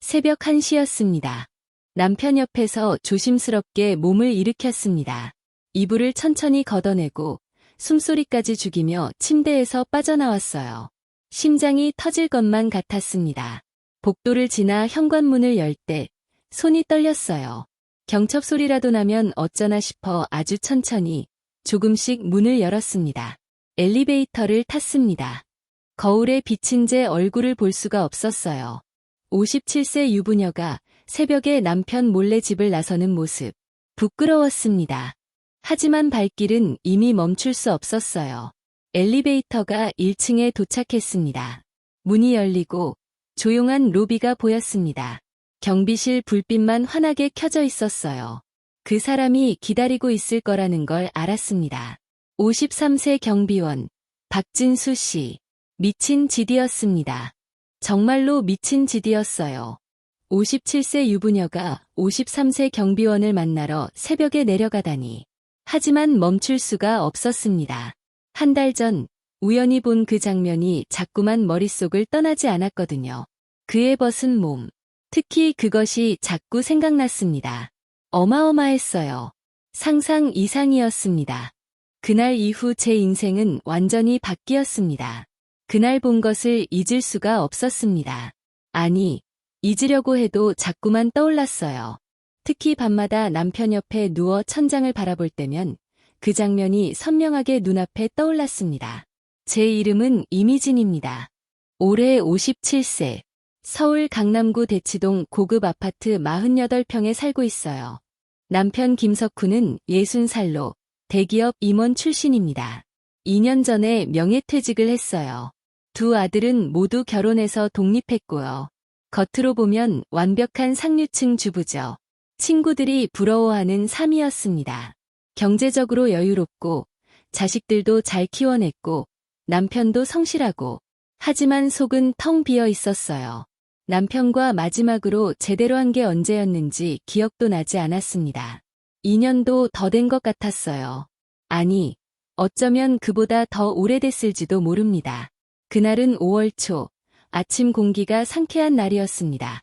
새벽 1시였습니다. 남편 옆에서 조심스럽게 몸을 일으켰습니다. 이불을 천천히 걷어내고 숨소리까지 죽이며 침대에서 빠져나왔어요. 심장이 터질 것만 같았습니다. 복도를 지나 현관문을 열 때 손이 떨렸어요. 경첩 소리라도 나면 어쩌나 싶어 아주 천천히 조금씩 문을 열었습니다. 엘리베이터를 탔습니다. 거울에 비친 제 얼굴을 볼 수가 없었어요. 57세 유부녀가 새벽에 남편 몰래 집을 나서는 모습. 부끄러웠습니다. 하지만 발길은 이미 멈출 수 없었어요. 엘리베이터가 1층에 도착했습니다. 문이 열리고 조용한 로비가 보였습니다. 경비실 불빛만 환하게 켜져 있었어요. 그 사람이 기다리고 있을 거라는 걸 알았습니다. 53세 경비원 박진수 씨. 미친 짓이었습니다. 정말로 미친 짓이었어요. 57세 유부녀가 53세 경비원을 만나러 새벽에 내려가다니. 하지만 멈출 수가 없었습니다. 한 달 전 우연히 본 그 장면이 자꾸만 머릿속을 떠나지 않았거든요. 그의 벗은 몸. 특히 그것이 자꾸 생각났습니다. 어마어마했어요. 상상 이상이었습니다. 그날 이후 제 인생은 완전히 바뀌었습니다. 그날 본 것을 잊을 수가 없었습니다. 아니, 잊으려고 해도 자꾸만 떠올랐어요. 특히 밤마다 남편 옆에 누워 천장을 바라볼 때면 그 장면이 선명하게 눈앞에 떠올랐습니다. 제 이름은 이미진입니다. 올해 57세. 서울 강남구 대치동 고급 아파트 48평에 살고 있어요. 남편 김석훈은 60살로 대기업 임원 출신입니다. 2년 전에 명예퇴직을 했어요. 두 아들은 모두 결혼해서 독립했고요. 겉으로 보면 완벽한 상류층 주부죠. 친구들이 부러워하는 삶이었습니다. 경제적으로 여유롭고 자식들도 잘 키워냈고 남편도 성실하고 하지만 속은 텅 비어 있었어요. 남편과 마지막으로 제대로 한 게 언제였는지 기억도 나지 않았습니다. 2년도 더 된 것 같았어요. 아니, 어쩌면 그보다 더 오래됐을지도 모릅니다. 그날은 5월 초, 아침 공기가 상쾌한 날이었습니다.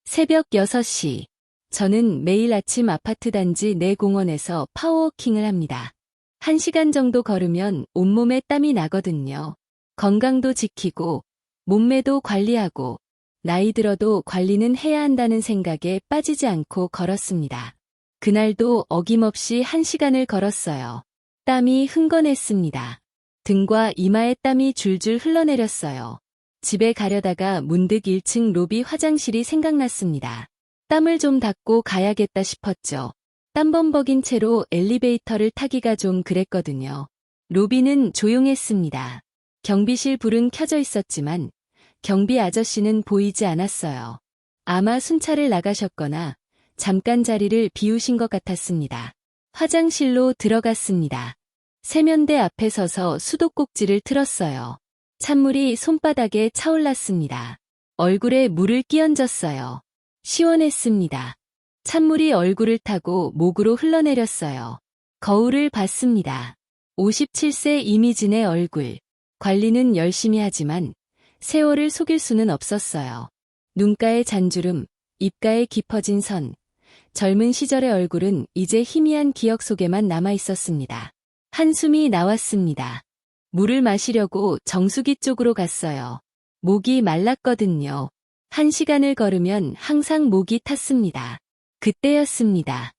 새벽 6시. 저는 매일 아침 아파트 단지 내 공원에서 파워워킹을 합니다. 1시간 정도 걸으면 온몸에 땀이 나거든요. 건강도 지키고, 몸매도 관리하고, 나이 들어도 관리는 해야 한다는 생각에 빠지지 않고 걸었습니다. 그날도 어김없이 1시간을 걸었어요. 땀이 흥건했습니다. 등과 이마에 땀이 줄줄 흘러내렸어요. 집에 가려다가 문득 1층 로비 화장실이 생각났습니다. 땀을 좀 닦고 가야겠다 싶었죠. 땀범벅인 채로 엘리베이터를 타기가 좀 그랬거든요. 로비는 조용했습니다. 경비실 불은 켜져 있었지만 경비 아저씨는 보이지 않았어요. 아마 순찰을 나가셨거나 잠깐 자리를 비우신 것 같았습니다. 화장실로 들어갔습니다. 세면대 앞에 서서 수도꼭지를 틀었어요. 찬물이 손바닥에 차올랐습니다. 얼굴에 물을 끼얹었어요. 시원했습니다. 찬물이 얼굴을 타고 목으로 흘러내렸어요. 거울을 봤습니다. 57세 이미진의 얼굴. 관리는 열심히 하지만 세월을 속일 수는 없었어요. 눈가에 잔주름, 입가에 깊어진 선. 젊은 시절의 얼굴은 이제 희미한 기억 속에만 남아 있었습니다. 한숨이 나왔습니다. 물을 마시려고 정수기 쪽으로 갔어요. 목이 말랐거든요. 1시간을 걸으면 항상 목이 탔습니다. 그때였습니다.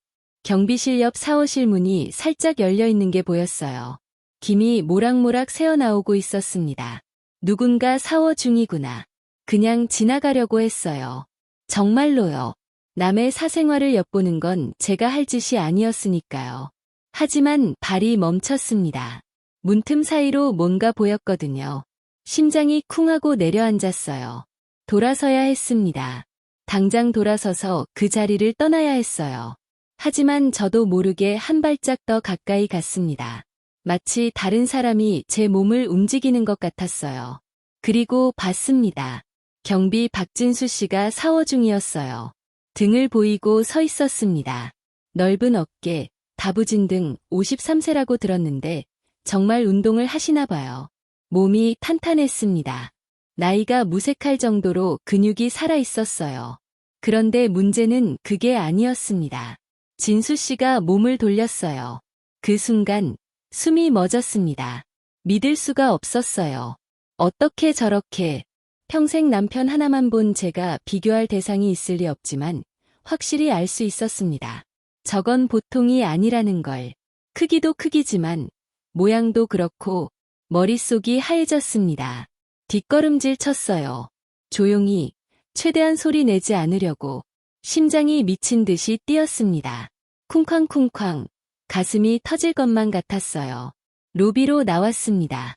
경비실 옆 샤워실 문이 살짝 열려 있는 게 보였어요. 김이 모락모락 새어나오고 있었습니다. 누군가 샤워 중이구나. 그냥 지나가려고 했어요. 정말로요. 남의 사생활을 엿보는 건 제가 할 짓이 아니었으니까요. 하지만 발이 멈췄습니다. 문틈 사이로 뭔가 보였거든요. 심장이 쿵 하고 내려앉았어요. 돌아서야 했습니다. 당장 돌아서서 그 자리를 떠나야 했어요. 하지만 저도 모르게 한 발짝 더 가까이 갔습니다. 마치 다른 사람이 제 몸을 움직이는 것 같았어요. 그리고 봤습니다. 경비 박진수 씨가 샤워 중이었어요. 등을 보이고 서 있었습니다. 넓은 어깨, 다부진 등 53세라고 들었는데 정말 운동을 하시나 봐요. 몸이 탄탄했습니다. 나이가 무색할 정도로 근육이 살아 있었어요. 그런데 문제는 그게 아니었습니다. 진수 씨가 몸을 돌렸어요. 그 순간 숨이 멎었습니다. 믿을 수가 없었어요. 어떻게 저렇게 평생 남편 하나만 본 제가 비교할 대상이 있을 리 없지만 확실히 알 수 있었습니다. 저건 보통이 아니라는 걸. 크기도 크기지만 모양도 그렇고 머릿속이 하얘졌습니다. 뒷걸음질 쳤어요. 조용히 최대한 소리 내지 않으려고 심장이 미친 듯이 뛰었습니다. 쿵쾅쿵쾅 가슴이 터질 것만 같았어요. 로비로 나왔습니다.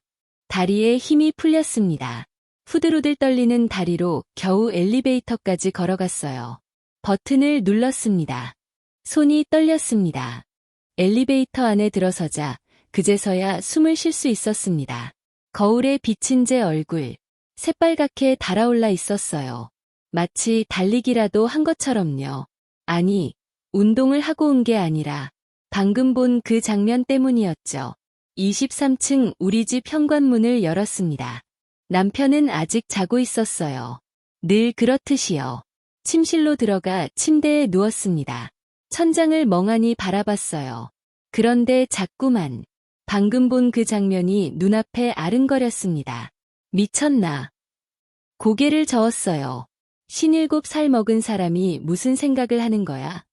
다리에 힘이 풀렸습니다. 후들후들 떨리는 다리로 겨우 엘리베이터까지 걸어갔어요. 버튼을 눌렀습니다. 손이 떨렸습니다. 엘리베이터 안에 들어서자 그제서야 숨을 쉴 수 있었습니다. 거울에 비친 제 얼굴, 새빨갛게 달아올라 있었어요. 마치 달리기라도 한 것처럼요. 아니, 운동을 하고 온 게 아니라 방금 본 그 장면 때문이었죠. 23층 우리 집 현관문을 열었습니다. 남편은 아직 자고 있었어요. 늘 그렇듯이요. 침실로 들어가 침대에 누웠습니다. 천장을 멍하니 바라봤어요. 그런데 자꾸만 방금 본 그 장면이 눈앞에 아른거렸습니다. 미쳤나? 고개를 저었어요. 57살 먹은 사람이 무슨 생각을 하는 거야?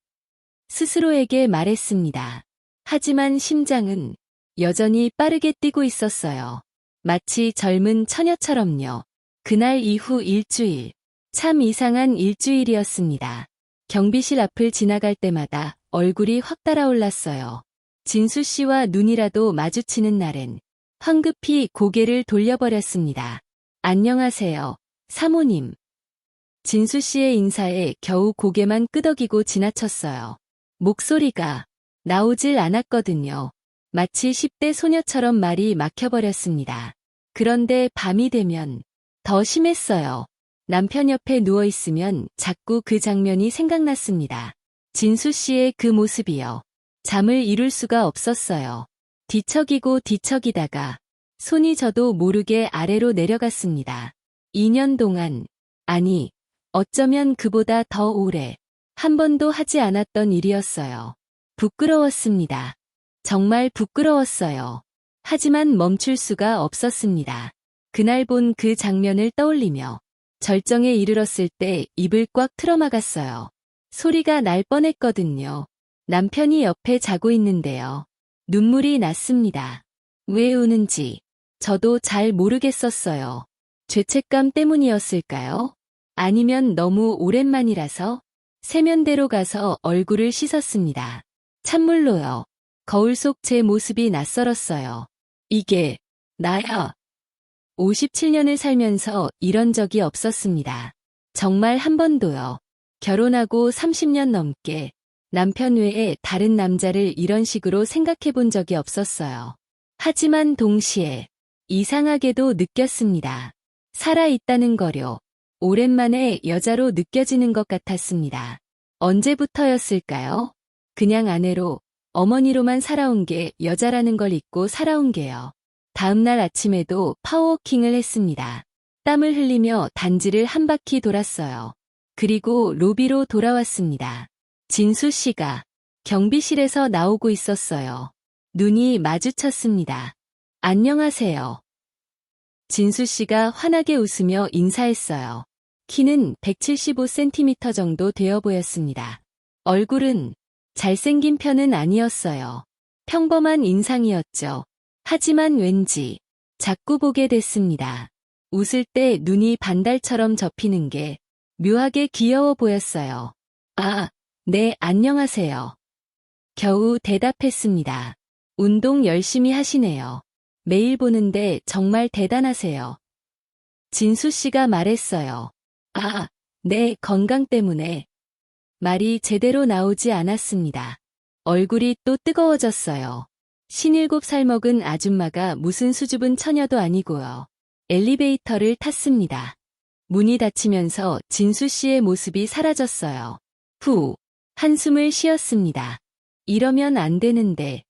스스로에게 말했습니다. 하지만 심장은 여전히 빠르게 뛰고 있었어요. 마치 젊은 처녀처럼요. 그날 이후 일주일, 참 이상한 일주일이었습니다. 경비실 앞을 지나갈 때마다 얼굴이 확 달아올랐어요. 진수 씨와 눈이라도 마주치는 날엔 황급히 고개를 돌려버렸습니다. 안녕하세요, 사모님. 진수 씨의 인사에 겨우 고개만 끄덕이고 지나쳤어요. 목소리가 나오질 않았거든요. 마치 10대 소녀처럼 말이 막혀버렸습니다. 그런데 밤이 되면 더 심했어요. 남편 옆에 누워있으면 자꾸 그 장면이 생각났습니다. 진수 씨의 그 모습이요. 잠을 이룰 수가 없었어요. 뒤척이고 뒤척이다가 손이 저도 모르게 아래로 내려갔습니다. 2년 동안, 아니, 어쩌면 그보다 더 오래, 한 번도 하지 않았던 일이었어요. 부끄러웠습니다. 정말 부끄러웠어요. 하지만 멈출 수가 없었습니다. 그날 본 그 장면을 떠올리며 절정에 이르렀을 때 입을 꽉 틀어막았어요. 소리가 날 뻔했거든요. 남편이 옆에 자고 있는데요. 눈물이 났습니다. 왜 우는지 저도 잘 모르겠었어요. 죄책감 때문이었을까요? 아니면 너무 오랜만이라서? 세면대로 가서 얼굴을 씻었습니다. 찬물로요. 거울 속 제 모습이 낯설었어요. 이게 나야. 57년을 살면서 이런 적이 없었습니다. 정말 한 번도요. 결혼하고 30년 넘게 남편 외에 다른 남자를 이런 식으로 생각해 본 적이 없었어요. 하지만 동시에 이상하게도 느꼈습니다. 살아있다는 거요. 오랜만에 여자로 느껴지는 것 같았습니다. 언제부터였을까요? 그냥 아내로, 어머니로만 살아온 게 여자라는 걸 잊고 살아온 게요. 다음날 아침에도 파워워킹을 했습니다. 땀을 흘리며 단지를 한 바퀴 돌았어요. 그리고 로비로 돌아왔습니다. 진수 씨가 경비실에서 나오고 있었어요. 눈이 마주쳤습니다. 안녕하세요. 진수 씨가 환하게 웃으며 인사했어요. 키는 175cm 정도 되어 보였습니다. 얼굴은 잘생긴 편은 아니었어요. 평범한 인상이었죠. 하지만 왠지 자꾸 보게 됐습니다. 웃을 때 눈이 반달처럼 접히는 게 묘하게 귀여워 보였어요. 아, 네, 안녕하세요. 겨우 대답했습니다. 운동 열심히 하시네요. 매일 보는데 정말 대단하세요. 진수 씨가 말했어요. 아, 네, 건강 때문에. 말이 제대로 나오지 않았습니다. 얼굴이 또 뜨거워졌어요. 57살 먹은 아줌마가 무슨 수줍은 처녀도 아니고요. 엘리베이터를 탔습니다. 문이 닫히면서 진수 씨의 모습이 사라졌어요. 후, 한숨을 쉬었습니다. 이러면 안 되는데.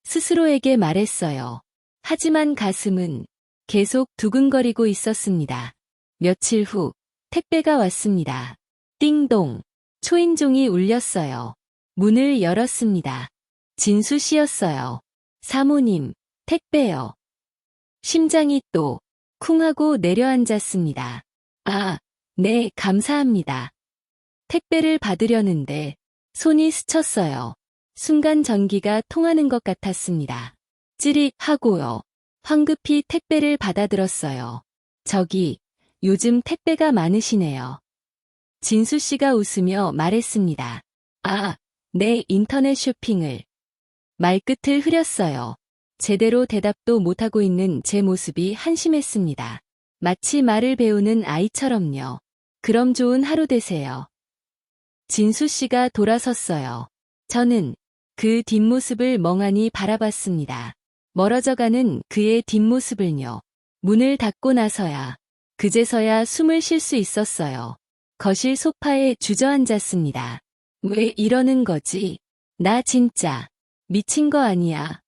스스로에게 말했어요. 하지만 가슴은 계속 두근거리고 있었습니다. 며칠 후 택배가 왔습니다. 띵동. 초인종이 울렸어요. 문을 열었습니다. 진수 씨였어요. 사모님, 택배요. 심장이 또 쿵 하고 내려앉았습니다. 아, 네, 감사합니다. 택배를 받으려는데 손이 스쳤어요. 순간 전기가 통하는 것 같았습니다. 찌릿 하고요. 황급히 택배를 받아들었어요. 저기, 요즘 택배가 많으시네요. 진수 씨가 웃으며 말했습니다. 아, 네, 인터넷 쇼핑을. 말끝을 흐렸어요. 제대로 대답도 못하고 있는 제 모습이 한심했습니다. 마치 말을 배우는 아이처럼요. 그럼 좋은 하루 되세요. 진수 씨가 돌아섰어요. 저는 그 뒷모습을 멍하니 바라봤습니다. 멀어져가는 그의 뒷모습을요. 문을 닫고 나서야, 그제서야 숨을 쉴 수 있었어요. 거실 소파에 주저앉았습니다. 왜 이러는 거지? 나 진짜 미친 거 아니야.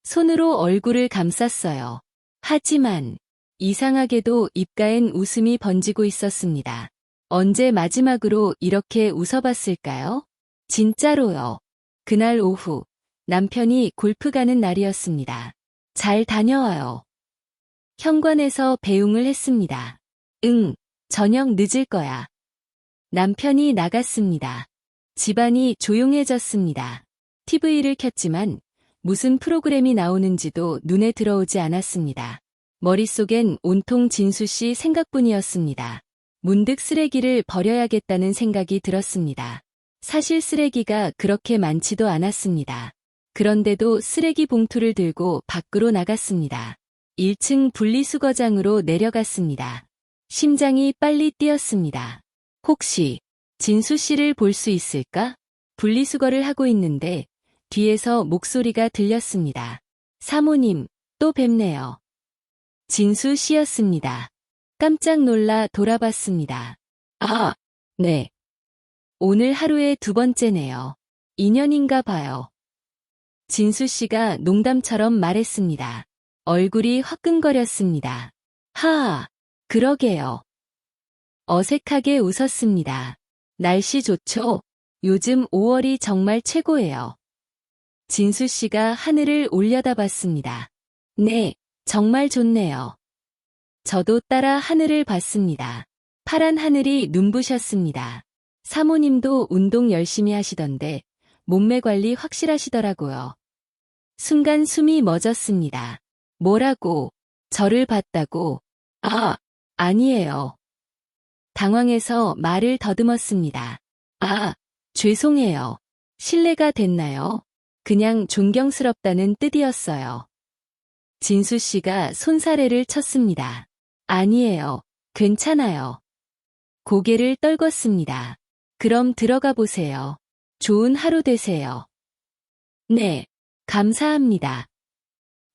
손으로 얼굴을 감쌌어요. 하지만 이상하게도 입가엔 웃음이 번지고 있었습니다. 언제 마지막으로 이렇게 웃어봤을까요? 진짜로요. 그날 오후 남편이 골프 가는 날이었습니다. 잘 다녀와요. 현관에서 배웅을 했습니다. 응, 저녁 늦을 거야. 남편이 나갔습니다. 집안이 조용해졌습니다. TV를 켰지만 무슨 프로그램이 나오는지도 눈에 들어오지 않았습니다. 머릿속엔 온통 진수 씨 생각뿐이었습니다. 문득 쓰레기를 버려야겠다는 생각이 들었습니다. 사실 쓰레기가 그렇게 많지도 않았습니다. 그런데도 쓰레기 봉투를 들고 밖으로 나갔습니다. 1층 분리수거장으로 내려갔습니다. 심장이 빨리 뛰었습니다. 혹시 진수 씨를 볼 수 있을까? 분리수거를 하고 있는데 뒤에서 목소리가 들렸습니다. 사모님, 또 뵙네요. 진수 씨였습니다. 깜짝 놀라 돌아봤습니다. 아, 네. 오늘 하루에 2번째네요. 인연인가 봐요. 진수 씨가 농담처럼 말했습니다. 얼굴이 화끈거렸습니다. 하아, 그러게요. 어색하게 웃었습니다. 날씨 좋죠? 요즘 5월이 정말 최고예요. 진수 씨가 하늘을 올려다봤습니다. 네, 정말 좋네요. 저도 따라 하늘을 봤습니다. 파란 하늘이 눈부셨습니다. 사모님도 운동 열심히 하시던데 몸매 관리 확실하시더라고요. 순간 숨이 멎었습니다. 뭐라고? 저를 봤다고? 아, 아니에요. 당황해서 말을 더듬었습니다. 아, 죄송해요. 실례가 됐나요? 그냥 존경스럽다는 뜻이었어요. 진수 씨가 손사래를 쳤습니다. 아니에요. 괜찮아요. 고개를 떨궜습니다. 그럼 들어가 보세요. 좋은 하루 되세요. 네, 감사합니다.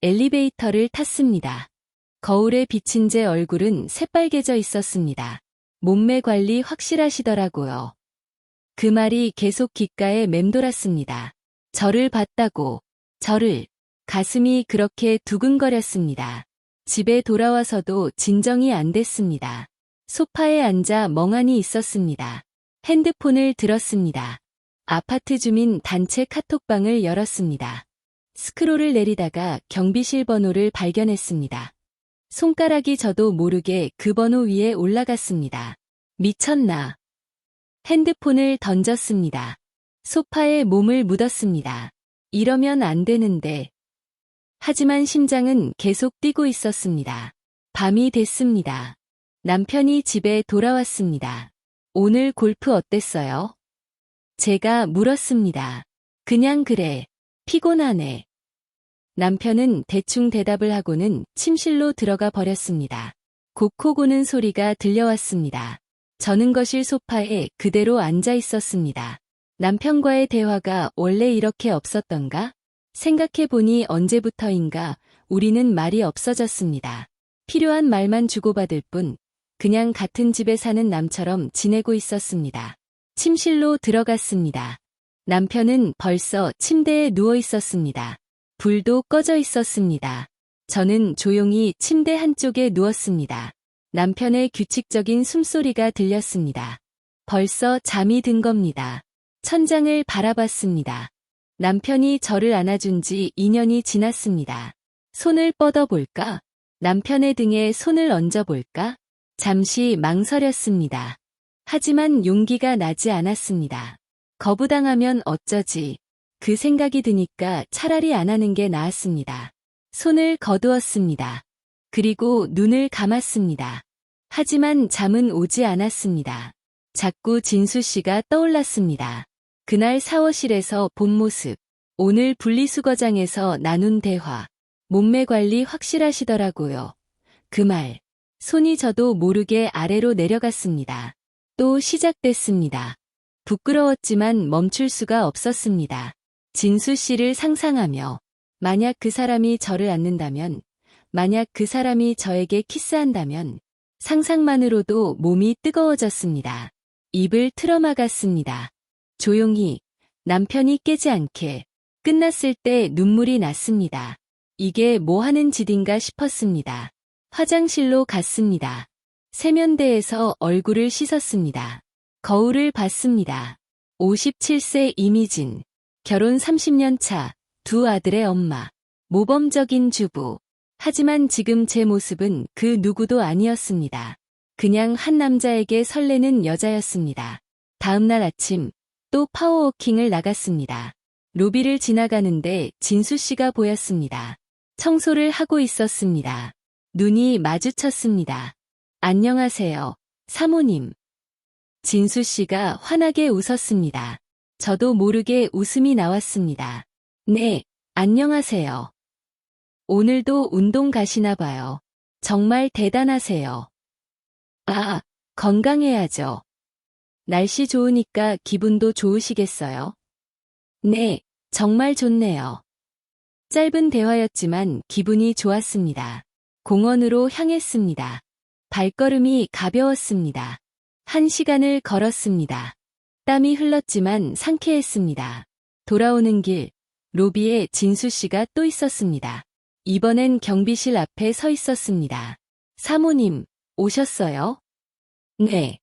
엘리베이터를 탔습니다. 거울에 비친 제 얼굴은 새빨개져 있었습니다. 몸매 관리 확실하시더라고요. 그 말이 계속 귓가에 맴돌았습니다. 저를 봤다고, 저를, 가슴이 그렇게 두근거렸습니다. 집에 돌아와서도 진정이 안 됐습니다. 소파에 앉아 멍하니 있었습니다. 핸드폰을 들었습니다. 아파트 주민 단체 카톡방을 열었습니다. 스크롤을 내리다가 경비실 번호를 발견했습니다. 손가락이 저도 모르게 그 번호 위에 올라갔습니다. 미쳤나? 핸드폰을 던졌습니다. 소파에 몸을 묻었습니다. 이러면 안 되는데. 하지만 심장은 계속 뛰고 있었습니다. 밤이 됐습니다. 남편이 집에 돌아왔습니다. 오늘 골프 어땠어요? 제가 물었습니다. 그냥 그래. 피곤하네. 남편은 대충 대답을 하고는 침실로 들어가 버렸습니다. 곡코 고는 소리가 들려왔습니다. 저는 거실 소파에 그대로 앉아 있었습니다. 남편과의 대화가 원래 이렇게 없었던가? 생각해보니 언제부터인가 우리는 말이 없어졌습니다. 필요한 말만 주고받을 뿐 그냥 같은 집에 사는 남처럼 지내고 있었습니다. 침실로 들어갔습니다. 남편은 벌써 침대에 누워 있었습니다. 불도 꺼져 있었습니다. 저는 조용히 침대 한쪽에 누웠습니다. 남편의 규칙적인 숨소리가 들렸습니다. 벌써 잠이 든 겁니다. 천장을 바라봤습니다. 남편이 저를 안아준 지 2년이 지났습니다. 손을 뻗어볼까? 남편의 등에 손을 얹어볼까? 잠시 망설였습니다. 하지만 용기가 나지 않았습니다. 거부당하면 어쩌지? 그 생각이 드니까 차라리 안 하는 게 나았습니다. 손을 거두었습니다. 그리고 눈을 감았습니다. 하지만 잠은 오지 않았습니다. 자꾸 진수 씨가 떠올랐습니다. 그날 샤워실에서 본 모습, 오늘 분리수거장에서 나눈 대화, 몸매 관리 확실하시더라고요. 그 말, 손이 저도 모르게 아래로 내려갔습니다. 또 시작됐습니다. 부끄러웠지만 멈출 수가 없었습니다. 진수 씨를 상상하며, 만약 그 사람이 저를 안는다면, 만약 그 사람이 저에게 키스한다면, 상상만으로도 몸이 뜨거워졌습니다. 입을 틀어막았습니다. 조용히, 남편이 깨지 않게. 끝났을 때 눈물이 났습니다. 이게 뭐 하는 짓인가 싶었습니다. 화장실로 갔습니다. 세면대에서 얼굴을 씻었습니다. 거울을 봤습니다. 57세 이미진, 결혼 30년 차, 두 아들의 엄마, 모범적인 주부. 하지만 지금 제 모습은 그 누구도 아니었습니다. 그냥 한 남자에게 설레는 여자였습니다. 다음날 아침, 또 파워워킹을 나갔습니다. 로비를 지나가는데 진수 씨가 보였습니다. 청소를 하고 있었습니다. 눈이 마주쳤습니다. 안녕하세요, 사모님. 진수 씨가 환하게 웃었습니다. 저도 모르게 웃음이 나왔습니다. 네, 안녕하세요. 오늘도 운동 가시나 봐요. 정말 대단하세요. 아, 건강해야죠. 날씨 좋으니까 기분도 좋으시겠어요? 네, 정말 좋네요. 짧은 대화였지만 기분이 좋았습니다. 공원으로 향했습니다. 발걸음이 가벼웠습니다. 1시간을 걸었습니다. 땀이 흘렀지만 상쾌했습니다. 돌아오는 길, 로비에 진수 씨가 또 있었습니다. 이번엔 경비실 앞에 서 있었습니다. 사모님, 오셨어요? 네.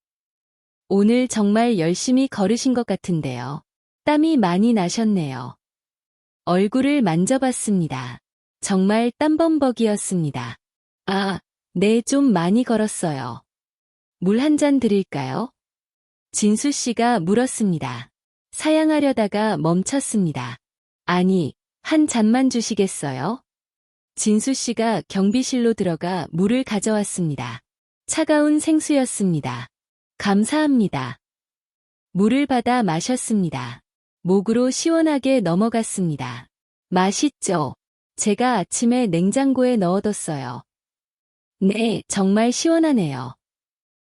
오늘 정말 열심히 걸으신 것 같은데요. 땀이 많이 나셨네요. 얼굴을 만져봤습니다. 정말 땀범벅이었습니다. 아, 네, 좀 많이 걸었어요. 물 한 잔 드릴까요? 진수 씨가 물었습니다. 사양하려다가 멈췄습니다. 아니, 한 잔만 주시겠어요? 진수 씨가 경비실로 들어가 물을 가져왔습니다. 차가운 생수였습니다. 감사합니다. 물을 받아 마셨습니다. 목으로 시원하게 넘어갔습니다. 맛있죠? 제가 아침에 냉장고에 넣어뒀어요. 네, 정말 시원하네요.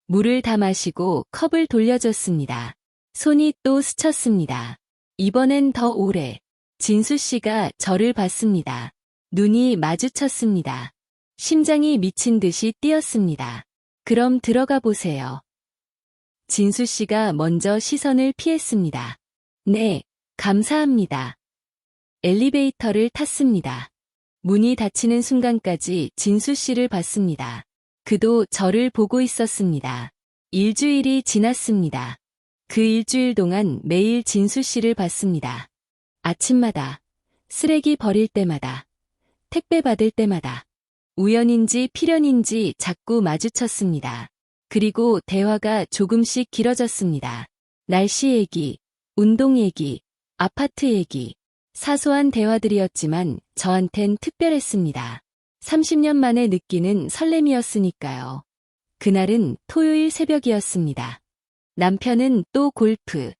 물을 다 마시고 컵을 돌려줬습니다. 손이 또 스쳤습니다. 이번엔 더 오래. 진수 씨가 저를 봤습니다. 눈이 마주쳤습니다. 심장이 미친 듯이 뛰었습니다. 그럼 들어가 보세요. 진수 씨가 먼저 시선을 피했습니다. 네, 감사합니다. 엘리베이터를 탔습니다. 문이 닫히는 순간까지 진수 씨를 봤습니다. 그도 저를 보고 있었습니다. 일주일이 지났습니다. 그 일주일 동안 매일 진수 씨를 봤습니다. 아침마다, 쓰레기 버릴 때마다, 택배 받을 때마다, 우연인지 필연인지 자꾸 마주쳤습니다. 그리고 대화가 조금씩 길어졌습니다. 날씨 얘기, 운동 얘기, 아파트 얘기, 사소한 대화들이었지만 저한텐 특별했습니다. 30년 만에 느끼는 설렘이었으니까요. 그날은 토요일 새벽이었습니다. 남편은 또 골프,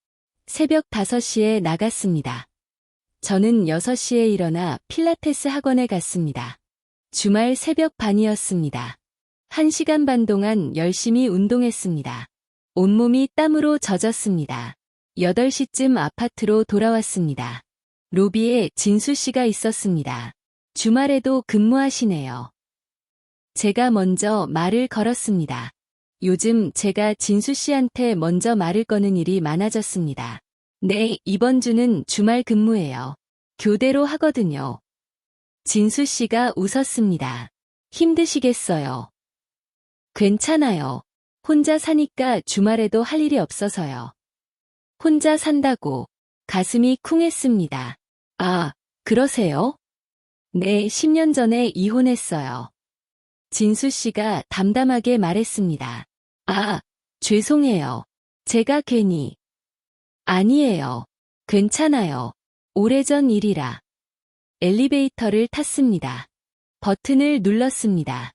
새벽 5시에 나갔습니다. 저는 6시에 일어나 필라테스 학원에 갔습니다. 주말 새벽 반이었습니다. 1시간 반 동안 열심히 운동했습니다. 온몸이 땀으로 젖었습니다. 8시쯤 아파트로 돌아왔습니다. 로비에 진수 씨가 있었습니다. 주말에도 근무하시네요. 제가 먼저 말을 걸었습니다. 요즘 제가 진수 씨한테 먼저 말을 거는 일이 많아졌습니다. 네, 이번 주는 주말 근무예요. 교대로 하거든요. 진수 씨가 웃었습니다. 힘드시겠어요. 괜찮아요. 혼자 사니까 주말에도 할 일이 없어서요. 혼자 산다고 가슴이 쿵했습니다. 아, 그러세요? 네, 10년 전에 이혼했어요. 진수 씨가 담담하게 말했습니다. 아, 죄송해요. 제가 괜히. 아니에요. 괜찮아요. 오래전 일이라. 엘리베이터를 탔습니다. 버튼을 눌렀습니다.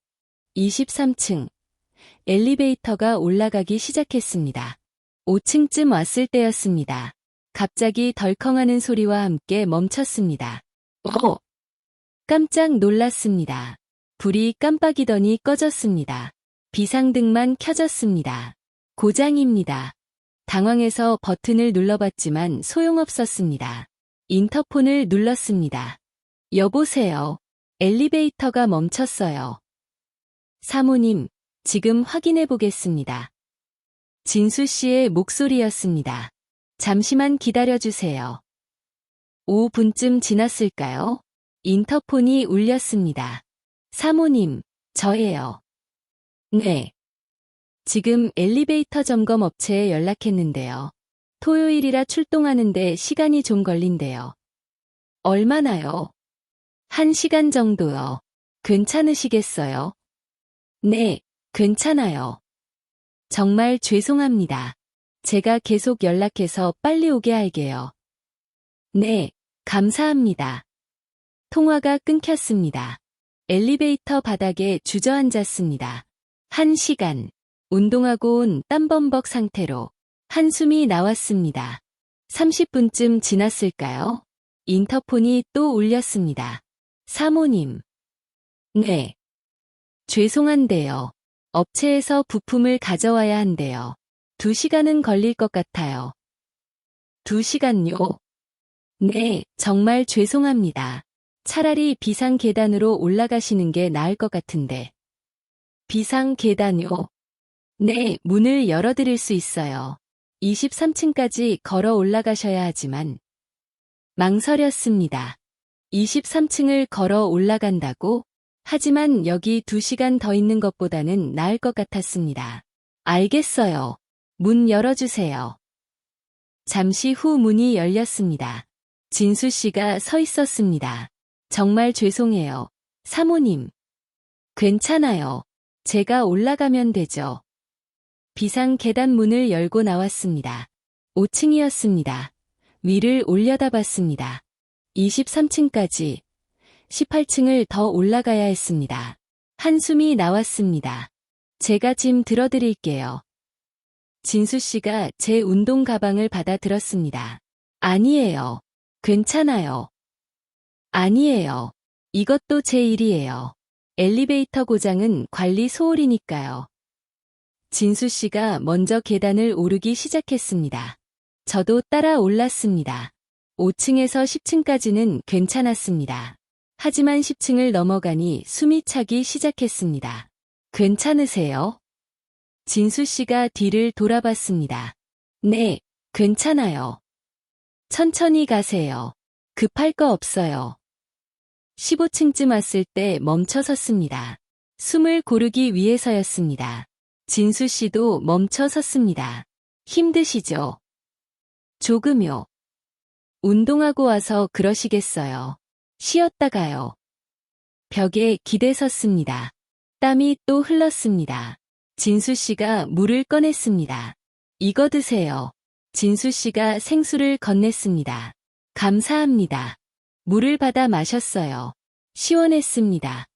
23층. 엘리베이터가 올라가기 시작했습니다. 5층쯤 왔을 때였습니다. 갑자기 덜컹하는 소리와 함께 멈췄습니다. 깜짝 놀랐습니다. 불이 깜빡이더니 꺼졌습니다. 비상등만 켜졌습니다. 고장입니다. 당황해서 버튼을 눌러봤지만 소용없었습니다. 인터폰을 눌렀습니다. 여보세요. 엘리베이터가 멈췄어요. 사모님, 지금 확인해 보겠습니다. 진수 씨의 목소리였습니다. 잠시만 기다려주세요. 5분쯤 지났을까요? 인터폰이 울렸습니다. 사모님, 저예요. 네. 지금 엘리베이터 점검 업체에 연락했는데요. 토요일이라 출동하는데 시간이 좀 걸린대요. 얼마나요? 1시간 정도요. 괜찮으시겠어요? 네, 괜찮아요. 정말 죄송합니다. 제가 계속 연락해서 빨리 오게 할게요. 네, 감사합니다. 통화가 끊겼습니다. 엘리베이터 바닥에 주저앉았습니다. 1시간. 운동하고 온 땀범벅 상태로 한숨이 나왔습니다. 30분쯤 지났을까요? 인터폰이 또 울렸습니다. 사모님. 네. 죄송한데요. 업체에서 부품을 가져와야 한대요. 2시간은 걸릴 것 같아요. 2시간요? 네, 정말 죄송합니다. 차라리 비상 계단으로 올라가시는 게 나을 것 같은데. 비상 계단요? 네, 문을 열어드릴 수 있어요. 23층까지 걸어 올라가셔야 하지만. 망설였습니다. 23층을 걸어 올라간다고? 하지만 여기 2시간 더 있는 것보다는 나을 것 같았습니다. 알겠어요. 문 열어주세요. 잠시 후 문이 열렸습니다. 진수 씨가 서 있었습니다. 정말 죄송해요. 사모님. 괜찮아요. 제가 올라가면 되죠. 비상 계단 문을 열고 나왔습니다. 5층이었습니다. 위를 올려다봤습니다. 23층까지 18층을 더 올라가야 했습니다. 한숨이 나왔습니다. 제가 짐 들어드릴게요. 진수 씨가 제 운동 가방을 받아 들었습니다. 아니에요. 괜찮아요. 아니에요. 이것도 제 일이에요. 엘리베이터 고장은 관리 소홀이니까요. 진수 씨가 먼저 계단을 오르기 시작했습니다. 저도 따라 올랐습니다. 5층에서 10층까지는 괜찮았습니다. 하지만 10층을 넘어가니 숨이 차기 시작했습니다. 괜찮으세요? 진수 씨가 뒤를 돌아봤습니다. 네, 괜찮아요. 천천히 가세요. 급할 거 없어요. 15층쯤 왔을 때 멈춰 섰습니다. 숨을 고르기 위해서였습니다. 진수 씨도 멈춰 섰습니다. 힘드시죠? 조금요. 운동하고 와서 그러시겠어요. 쉬었다가요. 벽에 기대 섰습니다. 땀이 또 흘렀습니다. 진수 씨가 물을 꺼냈습니다. 이거 드세요. 진수 씨가 생수를 건넸습니다. 감사합니다. 물을 받아 마셨어요. 시원했습니다.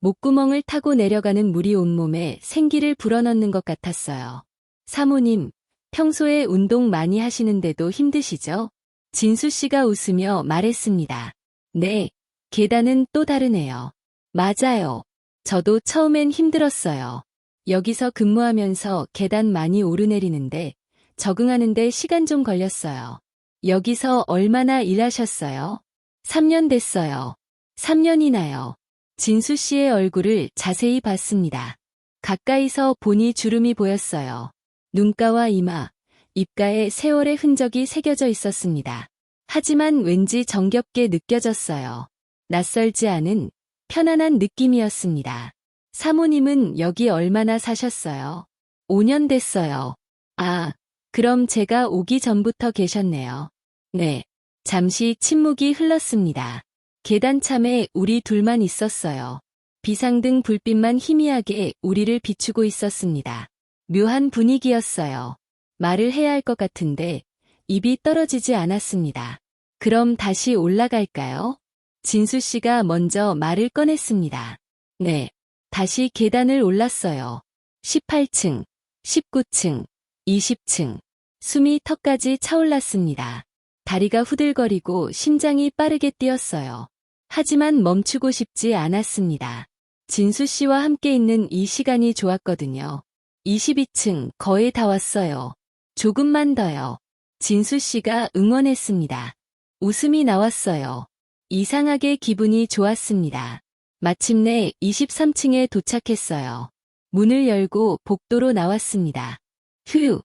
목구멍을 타고 내려가는 물이 온몸에 생기를 불어넣는 것 같았어요. 사모님, 평소에 운동 많이 하시는데도 힘드시죠? 진수 씨가 웃으며 말했습니다. 네, 계단은 또 다르네요. 맞아요. 저도 처음엔 힘들었어요. 여기서 근무하면서 계단 많이 오르내리는데 적응하는데 시간 좀 걸렸어요. 여기서 얼마나 일하셨어요? 3년 됐어요. 3년이나요. 진수 씨의 얼굴을 자세히 봤습니다. 가까이서 보니 주름이 보였어요. 눈가와 이마, 입가에 세월의 흔적이 새겨져 있었습니다. 하지만 왠지 정겹게 느껴졌어요. 낯설지 않은 편안한 느낌이었습니다. 사모님은 여기 얼마나 사셨어요? 5년 됐어요. 아, 그럼 제가 오기 전부터 계셨네요. 네. 잠시 침묵이 흘렀습니다. 계단참에 우리 둘만 있었어요. 비상등 불빛만 희미하게 우리를 비추고 있었습니다. 묘한 분위기였어요. 말을 해야 할 것 같은데 입이 떨어지지 않았습니다. 그럼 다시 올라갈까요? 진수 씨가 먼저 말을 꺼냈습니다. 네. 다시 계단을 올랐어요. 18층, 19층, 20층. 숨이 턱까지 차올랐습니다. 다리가 후들거리고 심장이 빠르게 뛰었어요. 하지만 멈추고 싶지 않았습니다. 진수 씨와 함께 있는 이 시간이 좋았거든요. 22층 거의 다 왔어요. 조금만 더요. 진수 씨가 응원했습니다. 웃음이 나왔어요. 이상하게 기분이 좋았습니다. 마침내 23층에 도착했어요. 문을 열고 복도로 나왔습니다. 휴,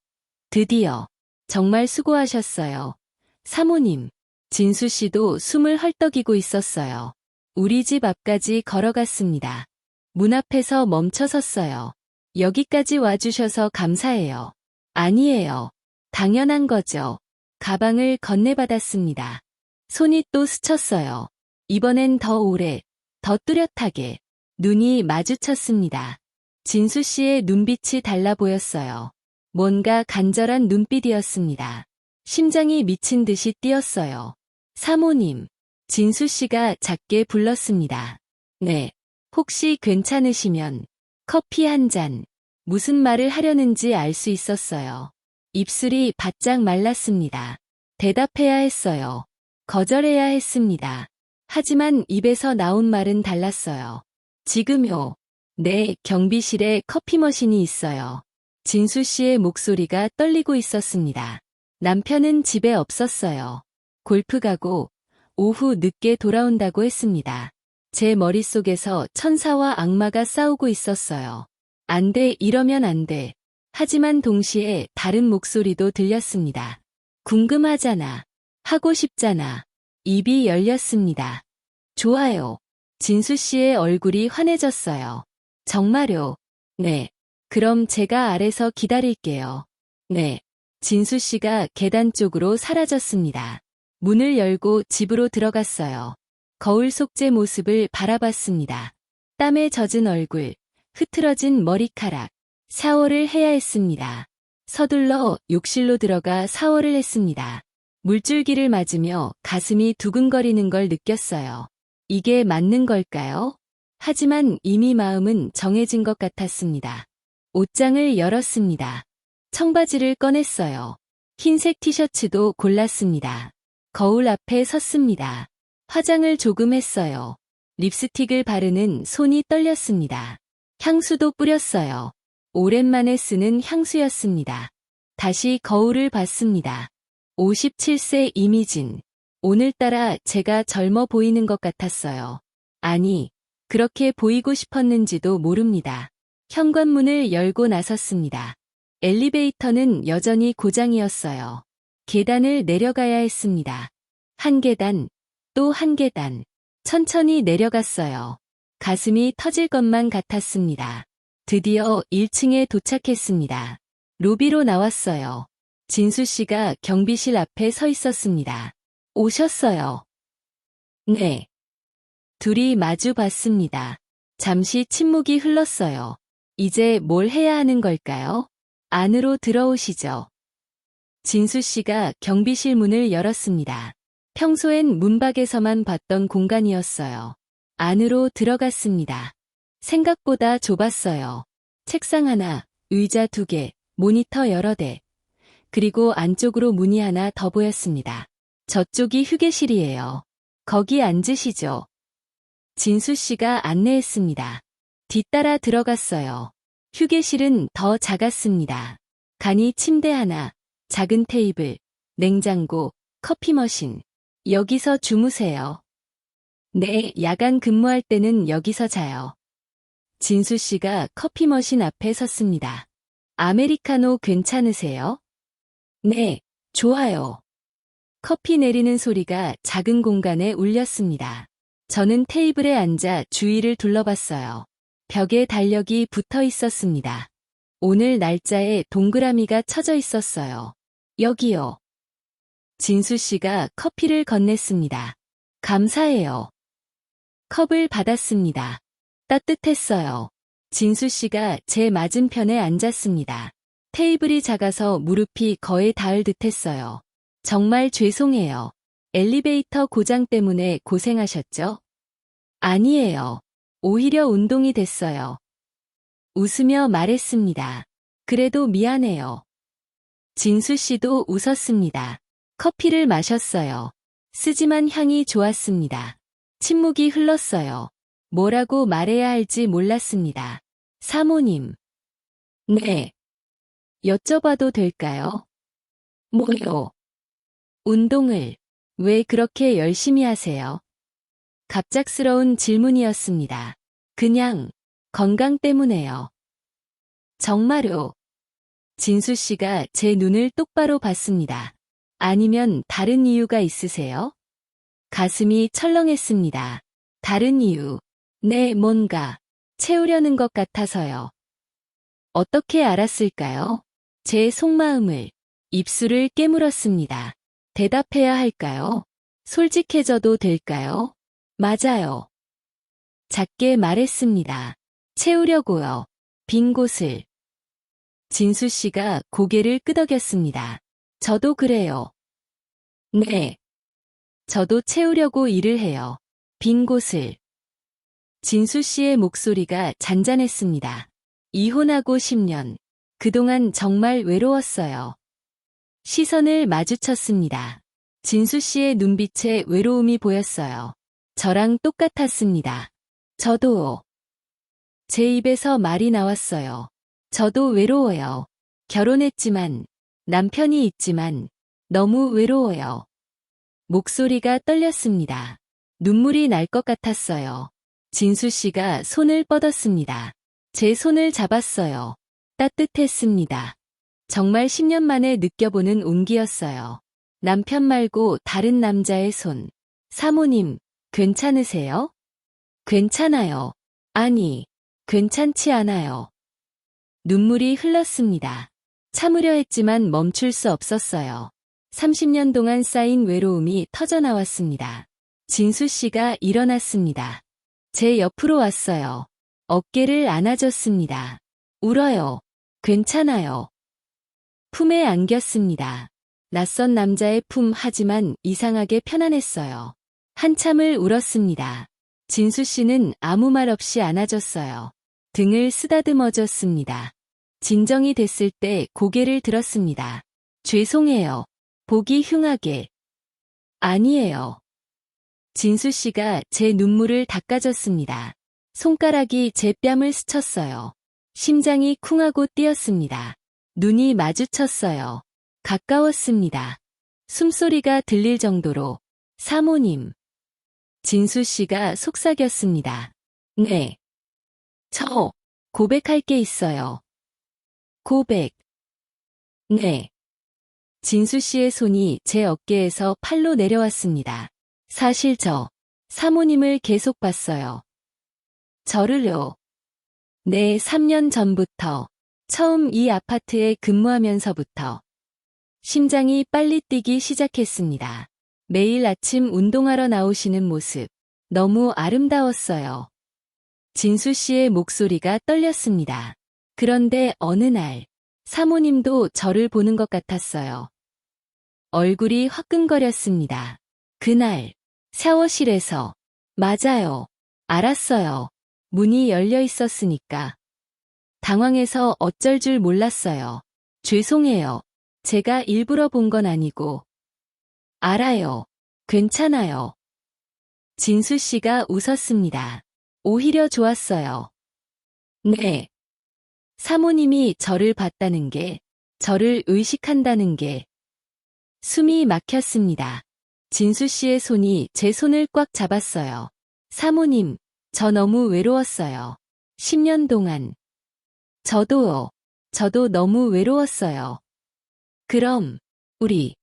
드디어. 정말 수고하셨어요. 사모님. 진수 씨도 숨을 헐떡이고 있었어요. 우리 집 앞까지 걸어갔습니다. 문 앞에서 멈춰 섰어요. 여기까지 와주셔서 감사해요. 아니에요. 당연한 거죠. 가방을 건네받았습니다. 손이 또 스쳤어요. 이번엔 더 오래, 더 뚜렷하게. 눈이 마주쳤습니다. 진수 씨의 눈빛이 달라 보였어요. 뭔가 간절한 눈빛이었습니다. 심장이 미친 듯이 뛰었어요. 사모님. 진수 씨가 작게 불렀습니다. 네. 혹시 괜찮으시면 커피 한 잔. 무슨 말을 하려는지 알 수 있었어요. 입술이 바짝 말랐습니다. 대답해야 했어요. 거절해야 했습니다. 하지만 입에서 나온 말은 달랐어요. 지금요. 네, 경비실에 커피 머신이 있어요. 진수 씨의 목소리가 떨리고 있었습니다. 남편은 집에 없었어요. 골프 가고 오후 늦게 돌아온다고 했습니다. 제 머릿속에서 천사와 악마가 싸우고 있었어요. 안 돼, 이러면 안 돼. 하지만 동시에 다른 목소리도 들렸습니다. 궁금하잖아. 하고 싶잖아. 입이 열렸습니다. 좋아요. 진수 씨의 얼굴이 환해졌어요. 정말요? 네. 그럼 제가 아래서 기다릴게요. 네. 진수 씨가 계단 쪽으로 사라졌습니다. 문을 열고 집으로 들어갔어요. 거울 속 제 모습을 바라봤습니다. 땀에 젖은 얼굴, 흐트러진 머리카락. 샤워를 해야 했습니다. 서둘러 욕실로 들어가 샤워를 했습니다. 물줄기를 맞으며 가슴이 두근거리는 걸 느꼈어요. 이게 맞는 걸까요? 하지만 이미 마음은 정해진 것 같았습니다. 옷장을 열었습니다. 청바지를 꺼냈어요. 흰색 티셔츠도 골랐습니다. 거울 앞에 섰습니다. 화장을 조금 했어요. 립스틱을 바르는 손이 떨렸습니다. 향수도 뿌렸어요. 오랜만에 쓰는 향수였습니다. 다시 거울을 봤습니다. 57세 이미진. 오늘따라 제가 젊어 보이는 것 같았어요. 아니, 그렇게 보이고 싶었는지도 모릅니다. 현관문을 열고 나섰습니다. 엘리베이터는 여전히 고장이었어요. 계단을 내려가야 했습니다. 한 계단, 또 한 계단. 천천히 내려갔어요. 가슴이 터질 것만 같았습니다. 드디어 1층에 도착했습니다. 로비로 나왔어요. 진수 씨가 경비실 앞에 서 있었습니다. 오셨어요. 네. 둘이 마주 봤습니다. 잠시 침묵이 흘렀어요. 이제 뭘 해야 하는 걸까요? 안으로 들어오시죠. 진수 씨가 경비실 문을 열었습니다. 평소엔 문밖에서만 봤던 공간이었어요. 안으로 들어갔습니다. 생각보다 좁았어요. 책상 하나, 의자 2개, 모니터 여러 대. 그리고 안쪽으로 문이 하나 더 보였습니다. 저쪽이 휴게실이에요. 거기 앉으시죠. 진수 씨가 안내했습니다. 뒤따라 들어갔어요. 휴게실은 더 작았습니다. 간이 침대 하나, 작은 테이블, 냉장고, 커피 머신. 여기서 주무세요. 네, 야간 근무할 때는 여기서 자요. 진수 씨가 커피 머신 앞에 섰습니다. 아메리카노 괜찮으세요? 네, 좋아요. 커피 내리는 소리가 작은 공간에 울렸습니다. 저는 테이블에 앉아 주위를 둘러봤어요. 벽에 달력이 붙어 있었습니다. 오늘 날짜에 동그라미가 쳐져 있었어요. 여기요. 진수 씨가 커피를 건넸습니다. 감사해요. 컵을 받았습니다. 따뜻했어요. 진수 씨가 제 맞은편에 앉았습니다. 테이블이 작아서 무릎이 거의 닿을 듯 했어요. 정말 죄송해요. 엘리베이터 고장 때문에 고생하셨죠? 아니에요. 오히려 운동이 됐어요. 웃으며 말했습니다. 그래도 미안해요. 진수 씨도 웃었습니다. 커피를 마셨어요. 쓰지만 향이 좋았습니다. 침묵이 흘렀어요. 뭐라고 말해야 할지 몰랐습니다. 사모님. 네. 여쭤봐도 될까요? 뭐요? 운동을 왜 그렇게 열심히 하세요? 갑작스러운 질문이었습니다. 그냥 건강 때문에요. 정말요? 진수 씨가 제 눈을 똑바로 봤습니다. 아니면 다른 이유가 있으세요? 가슴이 철렁했습니다. 다른 이유. 네, 뭔가 채우려는 것 같아서요. 어떻게 알았을까요? 제 속마음을, 입술을 깨물었습니다. 대답해야 할까요? 솔직해져도 될까요? 맞아요. 작게 말했습니다. 채우려고요. 빈 곳을. 진수 씨가 고개를 끄덕였습니다. 저도 그래요. 네. 저도 채우려고 일을 해요. 빈 곳을. 진수 씨의 목소리가 잔잔했습니다. 이혼하고 10년. 그동안 정말 외로웠어요. 시선을 마주쳤습니다. 진수 씨의 눈빛에 외로움이 보였어요. 저랑 똑같았습니다. 저도요. 제 입에서 말이 나왔어요. 저도 외로워요. 결혼했지만, 남편이 있지만, 너무 외로워요. 목소리가 떨렸습니다. 눈물이 날 것 같았어요. 진수 씨가 손을 뻗었습니다. 제 손을 잡았어요. 따뜻했습니다. 정말 10년 만에 느껴보는 온기였어요. 남편 말고 다른 남자의 손. 사모님, 괜찮으세요? 괜찮아요. 아니, 괜찮지 않아요. 눈물이 흘렀습니다. 참으려 했지만 멈출 수 없었어요. 30년 동안 쌓인 외로움이 터져나왔습니다. 진수 씨가 일어났습니다. 제 옆으로 왔어요. 어깨를 안아줬습니다. 울어요. 괜찮아요. 품에 안겼습니다. 낯선 남자의 품 하지만 이상하게 편안했어요. 한참을 울었습니다. 진수 씨는 아무 말 없이 안아줬어요. 등을 쓰다듬어줬습니다. 진정이 됐을 때 고개를 들었습니다. 죄송해요. 보기 흉하게. 아니에요. 진수 씨가 제 눈물을 닦아줬습니다. 손가락이 제 뺨을 스쳤어요. 심장이 쿵하고 뛰었습니다. 눈이 마주쳤어요. 가까웠습니다. 숨소리가 들릴 정도로. 사모님. 진수 씨가 속삭였습니다. 네. 저 고백할 게 있어요. 고백. 네. 진수 씨의 손이 제 어깨에서 팔로 내려왔습니다. 사실 저 사모님을 계속 봤어요. 저를요. 네, 3년 전부터. 처음 이 아파트에 근무하면서부터. 심장이 빨리 뛰기 시작했습니다. 매일 아침 운동하러 나오시는 모습. 너무 아름다웠어요. 진수 씨의 목소리가 떨렸습니다. 그런데 어느 날, 사모님도 저를 보는 것 같았어요. 얼굴이 화끈거렸습니다. 그날, 샤워실에서. 맞아요. 알았어요. 문이 열려 있었으니까. 당황해서 어쩔 줄 몰랐어요. 죄송해요. 제가 일부러 본 건 아니고. 알아요. 괜찮아요. 진수 씨가 웃었습니다. 오히려 좋았어요. 네. 사모님이 저를 봤다는 게, 저를 의식한다는 게. 숨이 막혔습니다. 진수 씨의 손이 제 손을 꽉 잡았어요. 사모님, 저 너무 외로웠어요. 10년 동안. 저도요. 저도 너무 외로웠어요. 그럼, 우리.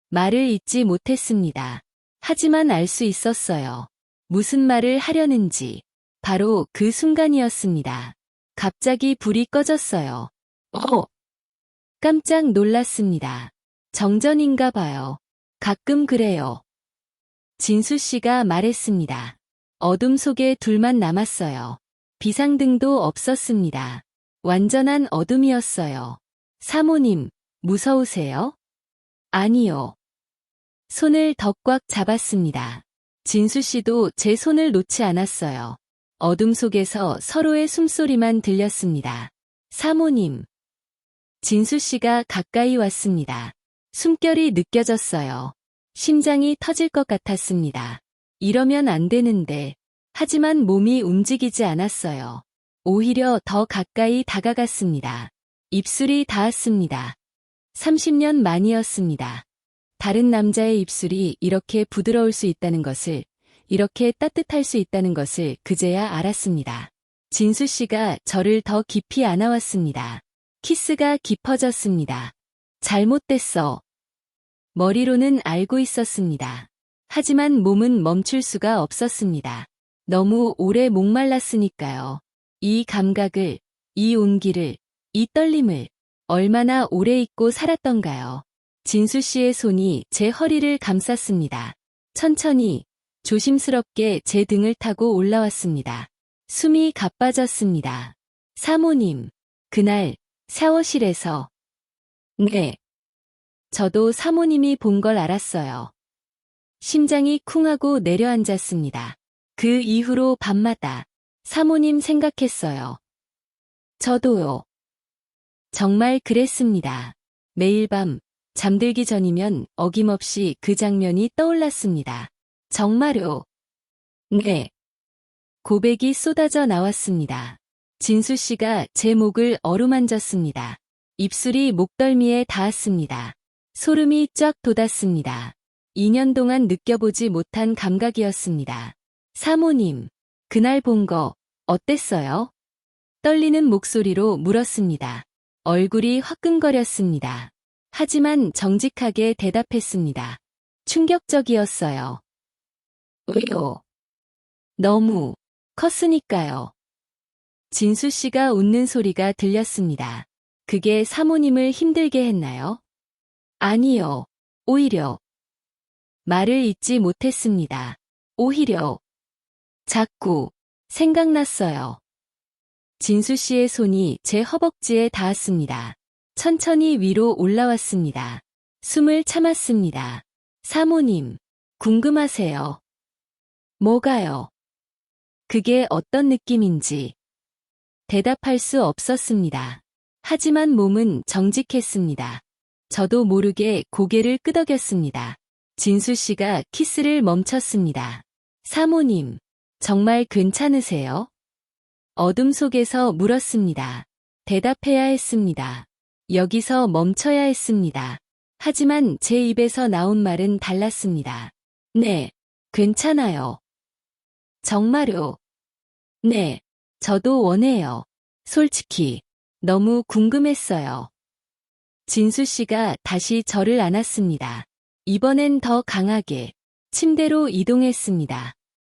말을 잇지 못했습니다. 하지만 알 수 있었어요. 무슨 말을 하려는지. 바로 그 순간이었습니다. 갑자기 불이 꺼졌어요. 깜짝 놀랐습니다. 정전인가 봐요. 가끔 그래요. 진수 씨가 말했습니다. 어둠 속에 둘만 남았어요. 비상등도 없었습니다. 완전한 어둠이었어요. 사모님, 무서우세요? 아니요. 손을 더 꽉 잡았습니다. 진수 씨도 제 손을 놓지 않았어요. 어둠 속에서 서로의 숨소리만 들렸습니다. 사모님. 진수 씨가 가까이 왔습니다. 숨결이 느껴졌어요. 심장이 터질 것 같았습니다. 이러면 안 되는데. 하지만 몸이 움직이지 않았어요. 오히려 더 가까이 다가갔습니다. 입술이 닿았습니다. 30년 만이었습니다. 다른 남자의 입술이 이렇게 부드러울 수 있다는 것을, 이렇게 따뜻할 수 있다는 것을 그제야 알았습니다. 진수 씨가 저를 더 깊이 안아왔습니다. 키스가 깊어졌습니다. 잘못됐어. 머리로는 알고 있었습니다. 하지만 몸은 멈출 수가 없었습니다. 너무 오래 목말랐으니까요. 이 감각을, 이 온기를, 이 떨림을 얼마나 오래 잊고 살았던가요. 진수 씨의 손이 제 허리를 감쌌습니다. 천천히, 조심스럽게 제 등을 타고 올라왔습니다. 숨이 가빠졌습니다. 사모님, 그날 샤워실에서. 네. 저도 사모님이 본 걸 알았어요. 심장이 쿵하고 내려앉았습니다. 그 이후로 밤마다 사모님 생각했어요. 저도요. 정말 그랬습니다. 매일 밤 잠들기 전이면 어김없이 그 장면이 떠올랐습니다. 정말요? 네. 고백이 쏟아져 나왔습니다. 진수 씨가 제 목을 어루만졌습니다. 입술이 목덜미에 닿았습니다. 소름이 쫙 돋았습니다. 2년 동안 느껴보지 못한 감각이었습니다. 사모님, 그날 본 거 어땠어요? 떨리는 목소리로 물었습니다. 얼굴이 화끈거렸습니다. 하지만 정직하게 대답했습니다. 충격적이었어요. 왜요? 너무 컸으니까요. 진수 씨가 웃는 소리가 들렸습니다. 그게 사모님을 힘들게 했나요? 아니요. 오히려. 말을 잇지 못했습니다. 오히려. 자꾸 생각났어요. 진수 씨의 손이 제 허벅지에 닿았습니다. 천천히 위로 올라왔습니다. 숨을 참았습니다. 사모님, 궁금하세요? 뭐가요? 그게 어떤 느낌인지. 대답할 수 없었습니다. 하지만 몸은 정직했습니다. 저도 모르게 고개를 끄덕였습니다. 진수 씨가 키스를 멈췄습니다. 사모님, 정말 괜찮으세요? 어둠 속에서 물었습니다. 대답해야 했습니다. 여기서 멈춰야 했습니다. 하지만 제 입에서 나온 말은 달랐습니다. 네, 괜찮아요. 정말요? 네, 저도 원해요. 솔직히, 너무 궁금했어요. 진수 씨가 다시 저를 안았습니다. 이번엔 더 강하게, 침대로 이동했습니다.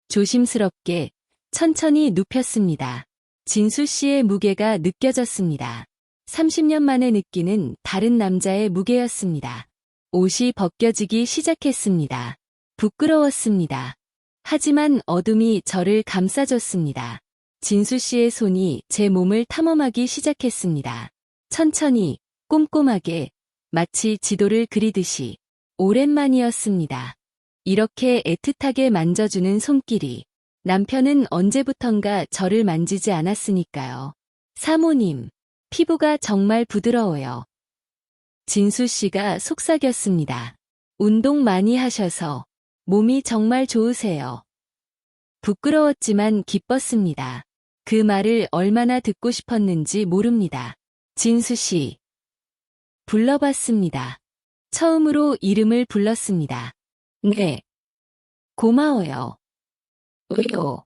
조심스럽게, 천천히 눕혔습니다. 진수 씨의 무게가 느껴졌습니다. 30년 만에 느끼는 다른 남자의 무게였습니다. 옷이 벗겨지기 시작했습니다. 부끄러웠습니다. 하지만 어둠이 저를 감싸줬습니다. 진수 씨의 손이 제 몸을 탐험하기 시작했습니다. 천천히, 꼼꼼하게, 마치 지도를 그리듯이. 오랜만이었습니다. 이렇게 애틋하게 만져주는 손길이. 남편은 언제부턴가 저를 만지지 않았으니까요. 사모님, 피부가 정말 부드러워요. 진수 씨가 속삭였습니다. 운동 많이 하셔서 몸이 정말 좋으세요. 부끄러웠지만 기뻤습니다. 그 말을 얼마나 듣고 싶었는지 모릅니다. 진수 씨. 불러봤습니다. 처음으로 이름을 불렀습니다. 네. 고마워요. 왜요?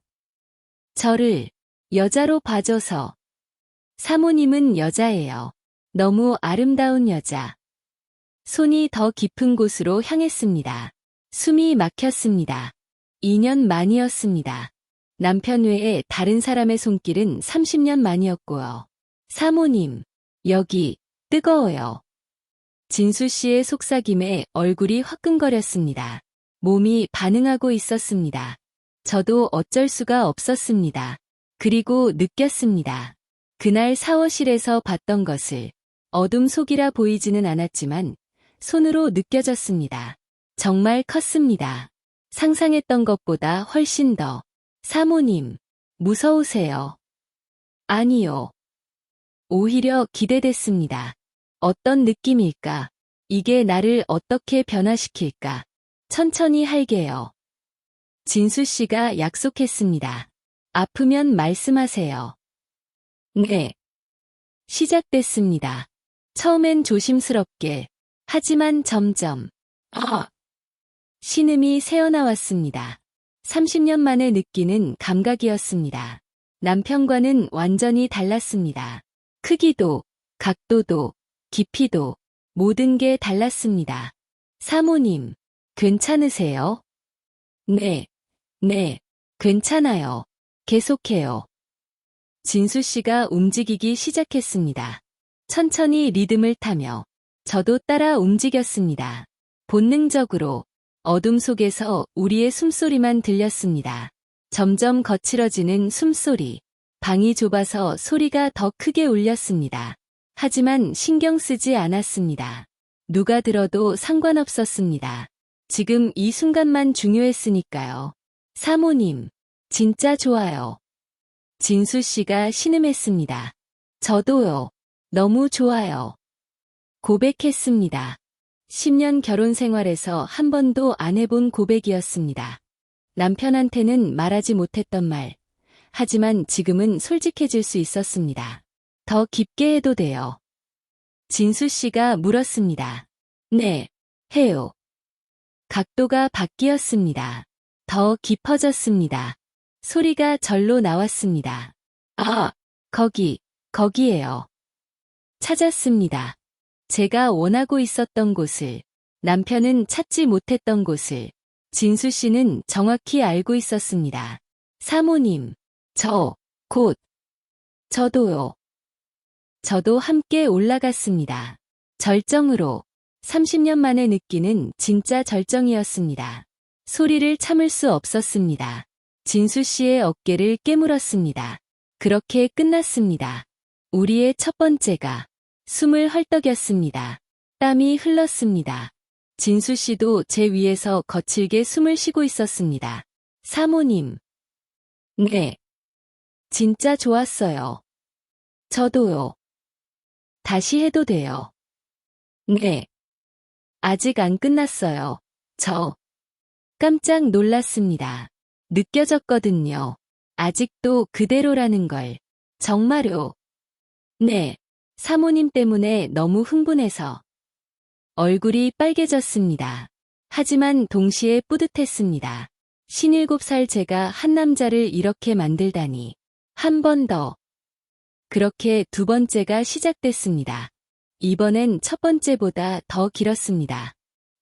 저를 여자로 봐줘서. 사모님은 여자예요. 너무 아름다운 여자. 손이 더 깊은 곳으로 향했습니다. 숨이 막혔습니다. 2년 만이었습니다. 남편 외에 다른 사람의 손길은 30년 만이었고요. 사모님, 여기 뜨거워요. 진수 씨의 속삭임에 얼굴이 화끈거렸습니다. 몸이 반응하고 있었습니다. 저도 어쩔 수가 없었습니다. 그리고 느꼈습니다. 그날 샤워실에서 봤던 것을 어둠 속이라 보이지는 않았지만 손으로 느껴졌습니다. 정말 컸습니다. 상상했던 것보다 훨씬 더. 사모님, 무서우세요? 아니요. 오히려 기대됐습니다. 어떤 느낌일까? 이게 나를 어떻게 변화시킬까? 천천히 할게요. 진수 씨가 약속했습니다. 아프면 말씀하세요. 네. 시작됐습니다. 처음엔 조심스럽게, 하지만 점점, 신음이 새어나왔습니다. 30년 만에 느끼는 감각이었습니다. 남편과는 완전히 달랐습니다. 크기도, 각도도, 깊이도, 모든 게 달랐습니다. 사모님, 괜찮으세요? 네, 괜찮아요. 계속해요. 진수 씨가 움직이기 시작했습니다. 천천히 리듬을 타며 저도 따라 움직였습니다. 본능적으로 어둠 속에서 우리의 숨소리만 들렸습니다. 점점 거칠어지는 숨소리. 방이 좁아서 소리가 더 크게 울렸습니다. 하지만 신경 쓰지 않았습니다. 누가 들어도 상관없었습니다. 지금 이 순간만 중요했으니까요. 사모님, 진짜 좋아요. 진수 씨가 신음했습니다. 저도요. 너무 좋아요. 고백했습니다. 10년 결혼 생활에서 한 번도 안 해본 고백이었습니다. 남편한테는 말하지 못했던 말. 하지만 지금은 솔직해질 수 있었습니다. 더 깊게 해도 돼요. 진수 씨가 물었습니다. 네, 해요. 각도가 바뀌었습니다. 더 깊어졌습니다. 소리가 절로 나왔습니다. 거기에요. 찾았습니다. 제가 원하고 있었던 곳을, 남편은 찾지 못했던 곳을, 진수 씨는 정확히 알고 있었습니다. 사모님, 저도요. 저도 함께 올라갔습니다. 절정으로, 30년 만에 느끼는 진짜 절정이었습니다. 소리를 참을 수 없었습니다. 진수 씨의 어깨를 깨물었습니다. 그렇게 끝났습니다. 우리의 첫 번째가 숨을 헐떡였습니다. 땀이 흘렀습니다. 진수 씨도 제 위에서 거칠게 숨을 쉬고 있었습니다. 사모님. 네. 진짜 좋았어요. 저도요. 다시 해도 돼요. 네. 아직 안 끝났어요. 저 깜짝 놀랐습니다. 느껴졌거든요. 아직도 그대로라는 걸. 정말요? 네. 사모님 때문에 너무 흥분해서. 얼굴이 빨개졌습니다. 하지만 동시에 뿌듯했습니다. 57살 제가 한 남자를 이렇게 만들다니. 한 번 더. 그렇게 두 번째가 시작됐습니다. 이번엔 첫 번째보다 더 길었습니다.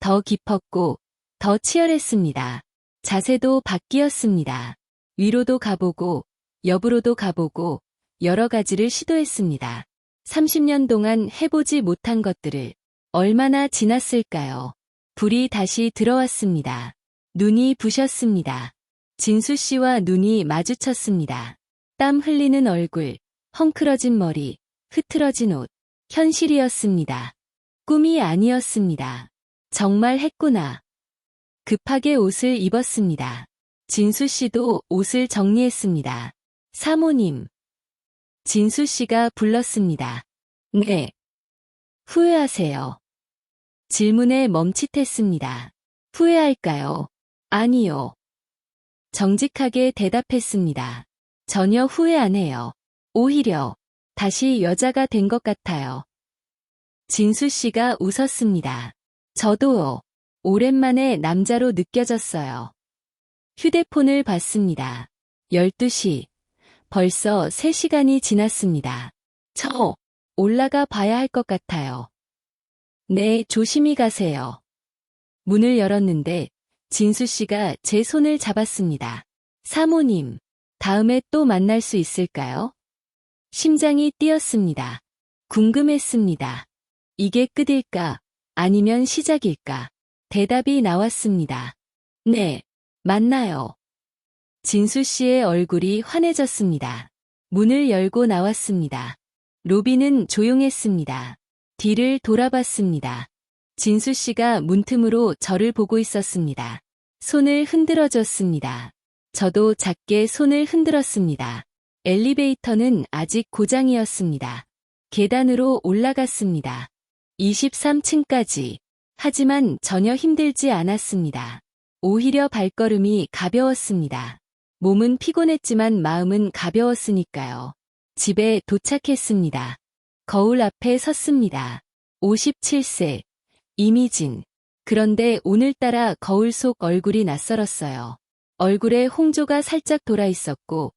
더 깊었고, 더 치열했습니다. 자세도 바뀌었습니다. 위로도 가보고, 옆으로도 가보고, 여러 가지를 시도했습니다. 30년 동안 해보지 못한 것들을 얼마나 지났을까요? 불이 다시 들어왔습니다. 눈이 부셨습니다. 진수 씨와 눈이 마주쳤습니다. 땀 흘리는 얼굴, 헝클어진 머리, 흐트러진 옷. 현실이었습니다. 꿈이 아니었습니다. 정말 했구나. 급하게 옷을 입었습니다. 진수 씨도 옷을 정리했습니다. 사모님. 진수 씨가 불렀습니다. 네. 후회하세요. 질문에 멈칫했습니다. 후회할까요? 아니요. 정직하게 대답했습니다. 전혀 후회 안 해요. 오히려 다시 여자가 된 것 같아요. 진수 씨가 웃었습니다. 저도요. 오랜만에 남자로 느껴졌어요. 휴대폰을 봤습니다. 12시. 벌써 3시간이 지났습니다. 저 올라가 봐야 할 것 같아요. 네, 조심히 가세요. 문을 열었는데 진수 씨가 제 손을 잡았습니다. 사모님, 다음에 또 만날 수 있을까요? 심장이 뛰었습니다. 궁금했습니다. 이게 끝일까? 아니면 시작일까? 대답이 나왔습니다. 네, 만나요. 진수 씨의 얼굴이 환해졌습니다. 문을 열고 나왔습니다. 로비는 조용했습니다. 뒤를 돌아봤습니다. 진수 씨가 문틈으로 저를 보고 있었습니다. 손을 흔들어줬습니다. 저도 작게 손을 흔들었습니다. 엘리베이터는 아직 고장이었습니다. 계단으로 올라갔습니다. 23층까지. 하지만 전혀 힘들지 않았습니다. 오히려 발걸음이 가벼웠습니다. 몸은 피곤했지만 마음은 가벼웠으니까요. 집에 도착했습니다. 거울 앞에 섰습니다. 57세. 이미진. 그런데 오늘따라 거울 속 얼굴이 낯설었어요. 얼굴에 홍조가 살짝 돌아 있었고,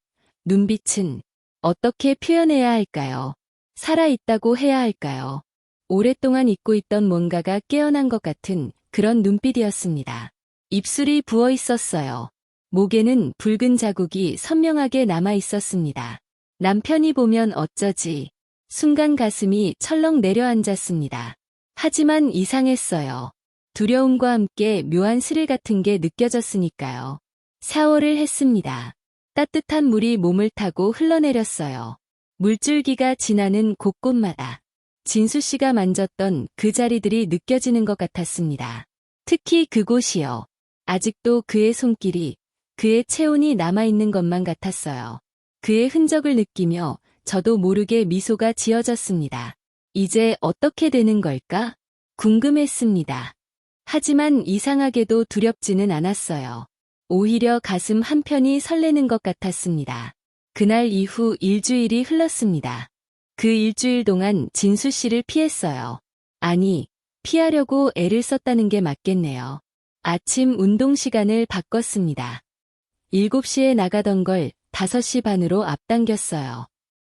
눈빛은 어떻게 표현해야 할까요? 살아있다고 해야 할까요? 오랫동안 잊고 있던 뭔가가 깨어난 것 같은 그런 눈빛이었습니다. 입술이 부어 있었어요. 목에는 붉은 자국이 선명하게 남아 있었습니다. 남편이 보면 어쩌지. 순간 가슴이 철렁 내려앉았습니다. 하지만 이상했어요. 두려움과 함께 묘한 스릴 같은 게 느껴졌으니까요. 샤워를 했습니다. 따뜻한 물이 몸을 타고 흘러내렸어요. 물줄기가 지나는 곳곳마다 진수 씨가 만졌던 그 자리들이 느껴지는 것 같았습니다. 특히 그곳이요. 아직도 그의 손길이, 그의 체온이 남아있는 것만 같았어요. 그의 흔적을 느끼며 저도 모르게 미소가 지어졌습니다. 이제 어떻게 되는 걸까? 궁금했습니다. 하지만 이상하게도 두렵지는 않았어요. 오히려 가슴 한편이 설레는 것 같았습니다. 그날 이후 일주일이 흘렀습니다. 그 일주일 동안 진수 씨를 피했어요. 아니, 피하려고 애를 썼다는 게 맞겠네요. 아침 운동 시간을 바꿨습니다. 7시에 나가던 걸 5시 반으로 앞당겼어요.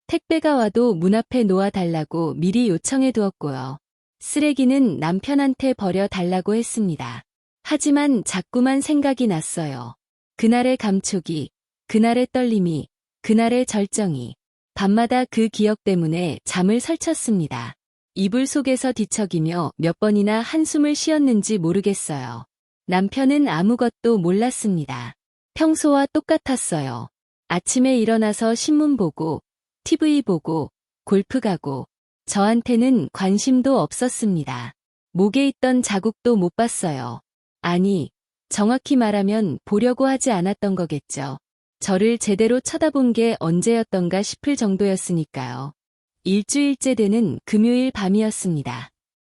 택배가 와도 문 앞에 놓아달라고 미리 요청해 두었고요. 쓰레기는 남편한테 버려 달라고 했습니다. 하지만 자꾸만 생각이 났어요. 그날의 감촉이, 그날의 떨림이, 그날의 절정이. 밤마다 그 기억 때문에 잠을 설쳤습니다. 이불 속에서 뒤척이며 몇 번이나 한숨을 쉬었는지 모르겠어요. 남편은 아무것도 몰랐습니다. 평소와 똑같았어요. 아침에 일어나서 신문 보고, TV 보고, 골프 가고, 저한테는 관심도 없었습니다. 목에 있던 자국도 못 봤어요. 아니, 정확히 말하면 보려고 하지 않았던 거겠죠. 저를 제대로 쳐다본 게 언제였던가 싶을 정도였으니까요. 일주일째 되는 금요일 밤이었습니다.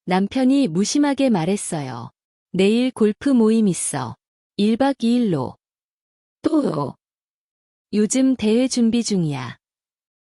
남편이 무심하게 말했어요. 내일 골프 모임 있어. 1박 2일로. 또. 요즘 대회 준비 중이야.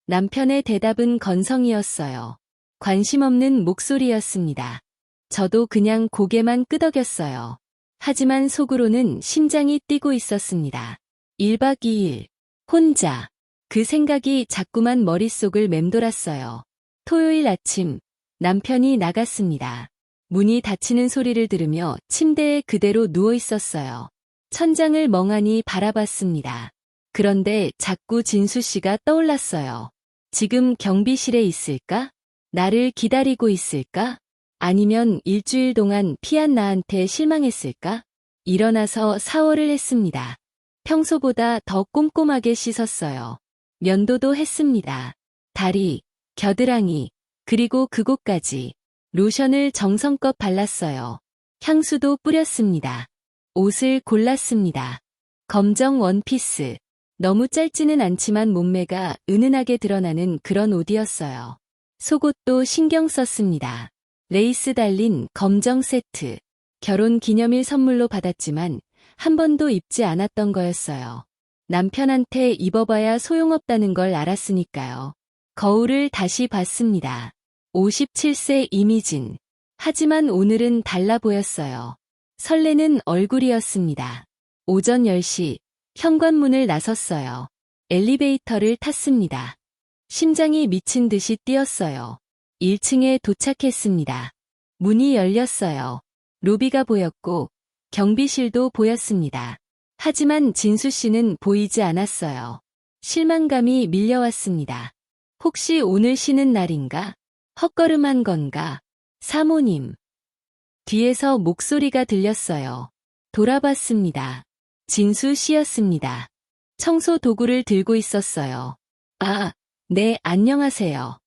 남편의 대답은 건성이었어요. 관심 없는 목소리였습니다. 저도 그냥 고개만 끄덕였어요. 하지만 속으로는 심장이 뛰고 있었습니다. 1박 2일. 혼자. 그 생각이 자꾸만 머릿속을 맴돌았어요. 토요일 아침, 남편이 나갔습니다. 문이 닫히는 소리를 들으며 침대에 그대로 누워 있었어요. 천장을 멍하니 바라봤습니다. 그런데 자꾸 진수 씨가 떠올랐어요. 지금 경비실에 있을까? 나를 기다리고 있을까? 아니면 일주일 동안 피한 나한테 실망했을까? 일어나서 샤워를 했습니다. 평소보다 더 꼼꼼하게 씻었어요. 면도도 했습니다. 다리, 겨드랑이, 그리고 그곳까지 로션을 정성껏 발랐어요. 향수도 뿌렸습니다. 옷을 골랐습니다. 검정 원피스. 너무 짧지는 않지만 몸매가 은은하게 드러나는 그런 옷이었어요. 속옷도 신경 썼습니다. 레이스 달린 검정 세트. 결혼 기념일 선물로 받았지만 한 번도 입지 않았던 거였어요. 남편한테 입어봐야 소용없다는 걸 알았으니까요. 거울을 다시 봤습니다. 57세 이미진. 하지만 오늘은 달라 보였어요. 설레는 얼굴이었습니다. 오전 10시 현관문을 나섰어요. 엘리베이터를 탔습니다. 심장이 미친 듯이 뛰었어요. 1층에 도착했습니다. 문이 열렸어요. 로비가 보였고 경비실도 보였습니다. 하지만 진수 씨는 보이지 않았어요. 실망감이 밀려왔습니다. 혹시 오늘 쉬는 날인가? 헛걸음한 건가? 사모님. 뒤에서 목소리가 들렸어요. 돌아봤습니다. 진수 씨였습니다. 청소 도구를 들고 있었어요. 아, 네, 안녕하세요.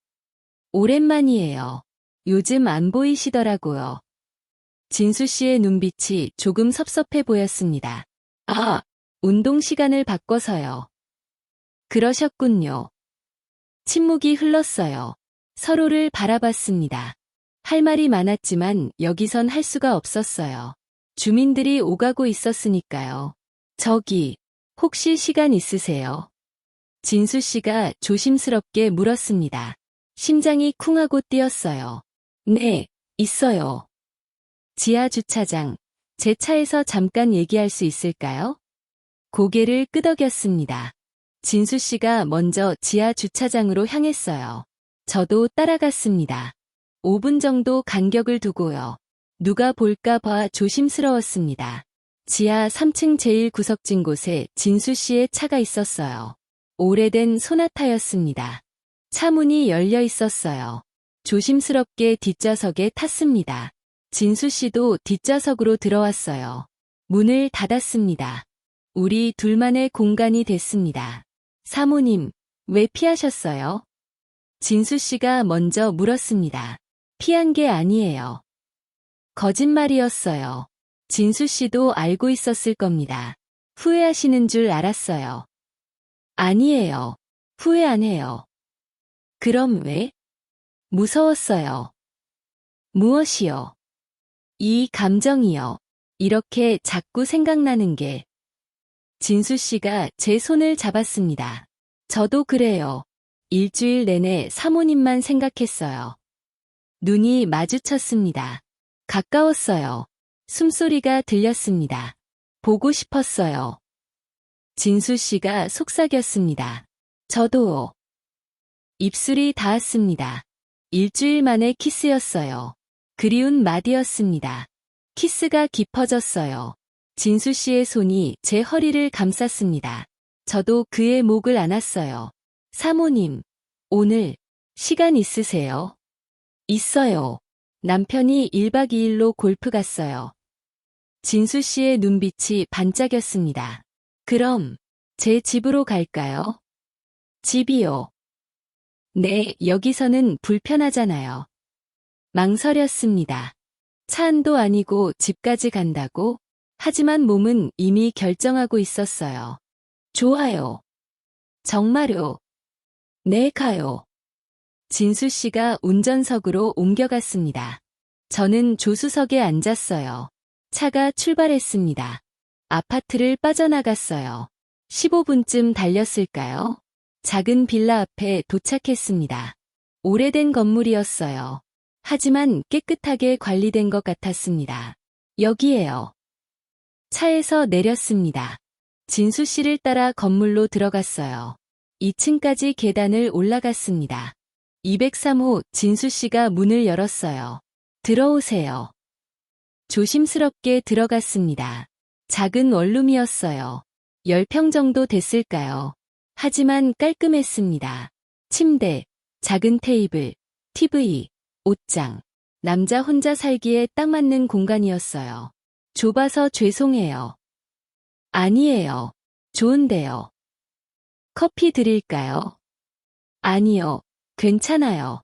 오랜만이에요. 요즘 안 보이시더라고요. 진수 씨의 눈빛이 조금 섭섭해 보였습니다. 아, 운동 시간을 바꿔서요. 그러셨군요. 침묵이 흘렀어요. 서로를 바라봤습니다. 할 말이 많았지만 여기선 할 수가 없었어요. 주민들이 오가고 있었으니까요. 저기, 혹시 시간 있으세요? 진수 씨가 조심스럽게 물었습니다. 심장이 쿵 하고 뛰었어요. 네, 있어요. 지하 주차장, 제 차에서 잠깐 얘기할 수 있을까요? 고개를 끄덕였습니다. 진수 씨가 먼저 지하 주차장으로 향했어요. 저도 따라갔습니다. 5분 정도 간격을 두고요. 누가 볼까 봐 조심스러웠습니다. 지하 3층 제일 구석진 곳에 진수 씨의 차가 있었어요. 오래된 소나타였습니다. 차 문이 열려 있었어요. 조심스럽게 뒷좌석에 탔습니다. 진수 씨도 뒷좌석으로 들어왔어요. 문을 닫았습니다. 우리 둘만의 공간이 됐습니다. 사모님, 왜 피하셨어요? 진수 씨가 먼저 물었습니다. 피한 게 아니에요. 거짓말이었어요. 진수 씨도 알고 있었을 겁니다. 후회하시는 줄 알았어요. 아니에요. 후회 안 해요. 그럼 왜? 무서웠어요. 무엇이요? 이 감정이요. 이렇게 자꾸 생각나는 게. 진수 씨가 제 손을 잡았습니다. 저도 그래요. 일주일 내내 사모님만 생각했어요. 눈이 마주쳤습니다. 가까웠어요. 숨소리가 들렸습니다. 보고 싶었어요. 진수 씨가 속삭였습니다. 저도요. 입술이 닿았습니다. 일주일 만에 키스였어요. 그리운 마디였습니다. 키스가 깊어졌어요. 진수 씨의 손이 제 허리를 감쌌습니다. 저도 그의 목을 안았어요. 사모님, 오늘 시간 있으세요? 있어요. 남편이 1박 2일로 골프 갔어요. 진수 씨의 눈빛이 반짝였습니다. 그럼 제 집으로 갈까요? 집이요. 네, 여기서는 불편하잖아요. 망설였습니다. 차 안도 아니고 집까지 간다고? 하지만 몸은 이미 결정하고 있었어요. 좋아요. 정말요. 네, 가요. 진수 씨가 운전석으로 옮겨갔습니다. 저는 조수석에 앉았어요. 차가 출발했습니다. 아파트를 빠져나갔어요. 15분쯤 달렸을까요? 작은 빌라 앞에 도착했습니다. 오래된 건물이었어요. 하지만 깨끗하게 관리된 것 같았습니다. 여기에요. 차에서 내렸습니다. 진수 씨를 따라 건물로 들어갔어요. 2층까지 계단을 올라갔습니다. 203호 진수 씨가 문을 열었어요. 들어오세요. 조심스럽게 들어갔습니다. 작은 원룸이었어요. 10평 정도 됐을까요? 하지만 깔끔했습니다. 침대, 작은 테이블, TV, 옷장. 남자 혼자 살기에 딱 맞는 공간이었어요. 좁아서 죄송해요. 아니에요. 좋은데요. 커피 드릴까요? 아니요. 괜찮아요.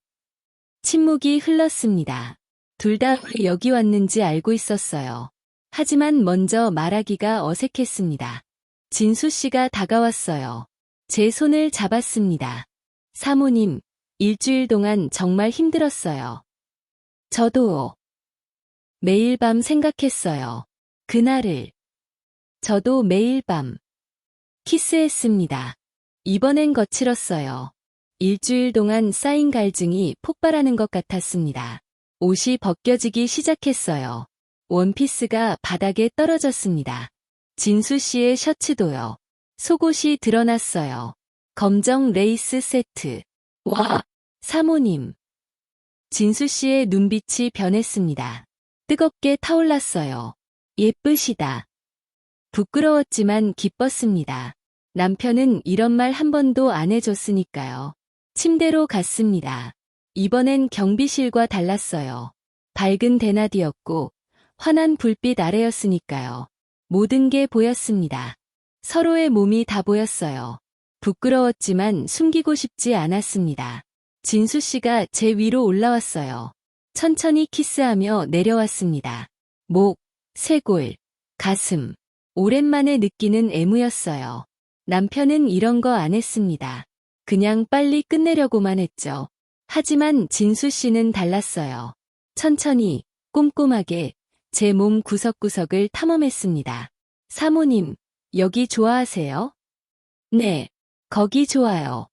침묵이 흘렀습니다. 둘 다 여기 왔는지 알고 있었어요. 하지만 먼저 말하기가 어색했습니다. 진수 씨가 다가왔어요. 제 손을 잡았습니다. 사모님, 일주일 동안 정말 힘들었어요. 저도요. 매일 밤 생각했어요. 그날을. 저도 매일 밤 키스했습니다. 이번엔 거칠었어요. 일주일 동안 쌓인 갈증이 폭발하는 것 같았습니다. 옷이 벗겨지기 시작했어요. 원피스가 바닥에 떨어졌습니다. 진수 씨의 셔츠도요. 속옷이 드러났어요. 검정 레이스 세트. 와, 사모님. 진수 씨의 눈빛이 변했습니다. 뜨겁게 타올랐어요. 예쁘시다. 부끄러웠지만 기뻤습니다. 남편은 이런 말 한 번도 안 해줬으니까요. 침대로 갔습니다. 이번엔 경비실과 달랐어요. 밝은 대낮이었고 환한 불빛 아래였으니까요. 모든 게 보였습니다. 서로의 몸이 다 보였어요. 부끄러웠지만 숨기고 싶지 않았습니다. 진수 씨가 제 위로 올라왔어요. 천천히 키스하며 내려왔습니다. 목, 쇄골, 가슴. 오랜만에 느끼는 애무였어요. 남편은 이런 거 안 했습니다. 그냥 빨리 끝내려고만 했죠. 하지만 진수 씨는 달랐어요. 천천히, 꼼꼼하게 제 몸 구석구석을 탐험했습니다. 사모님, 여기 좋아하세요? 네, 거기 좋아요.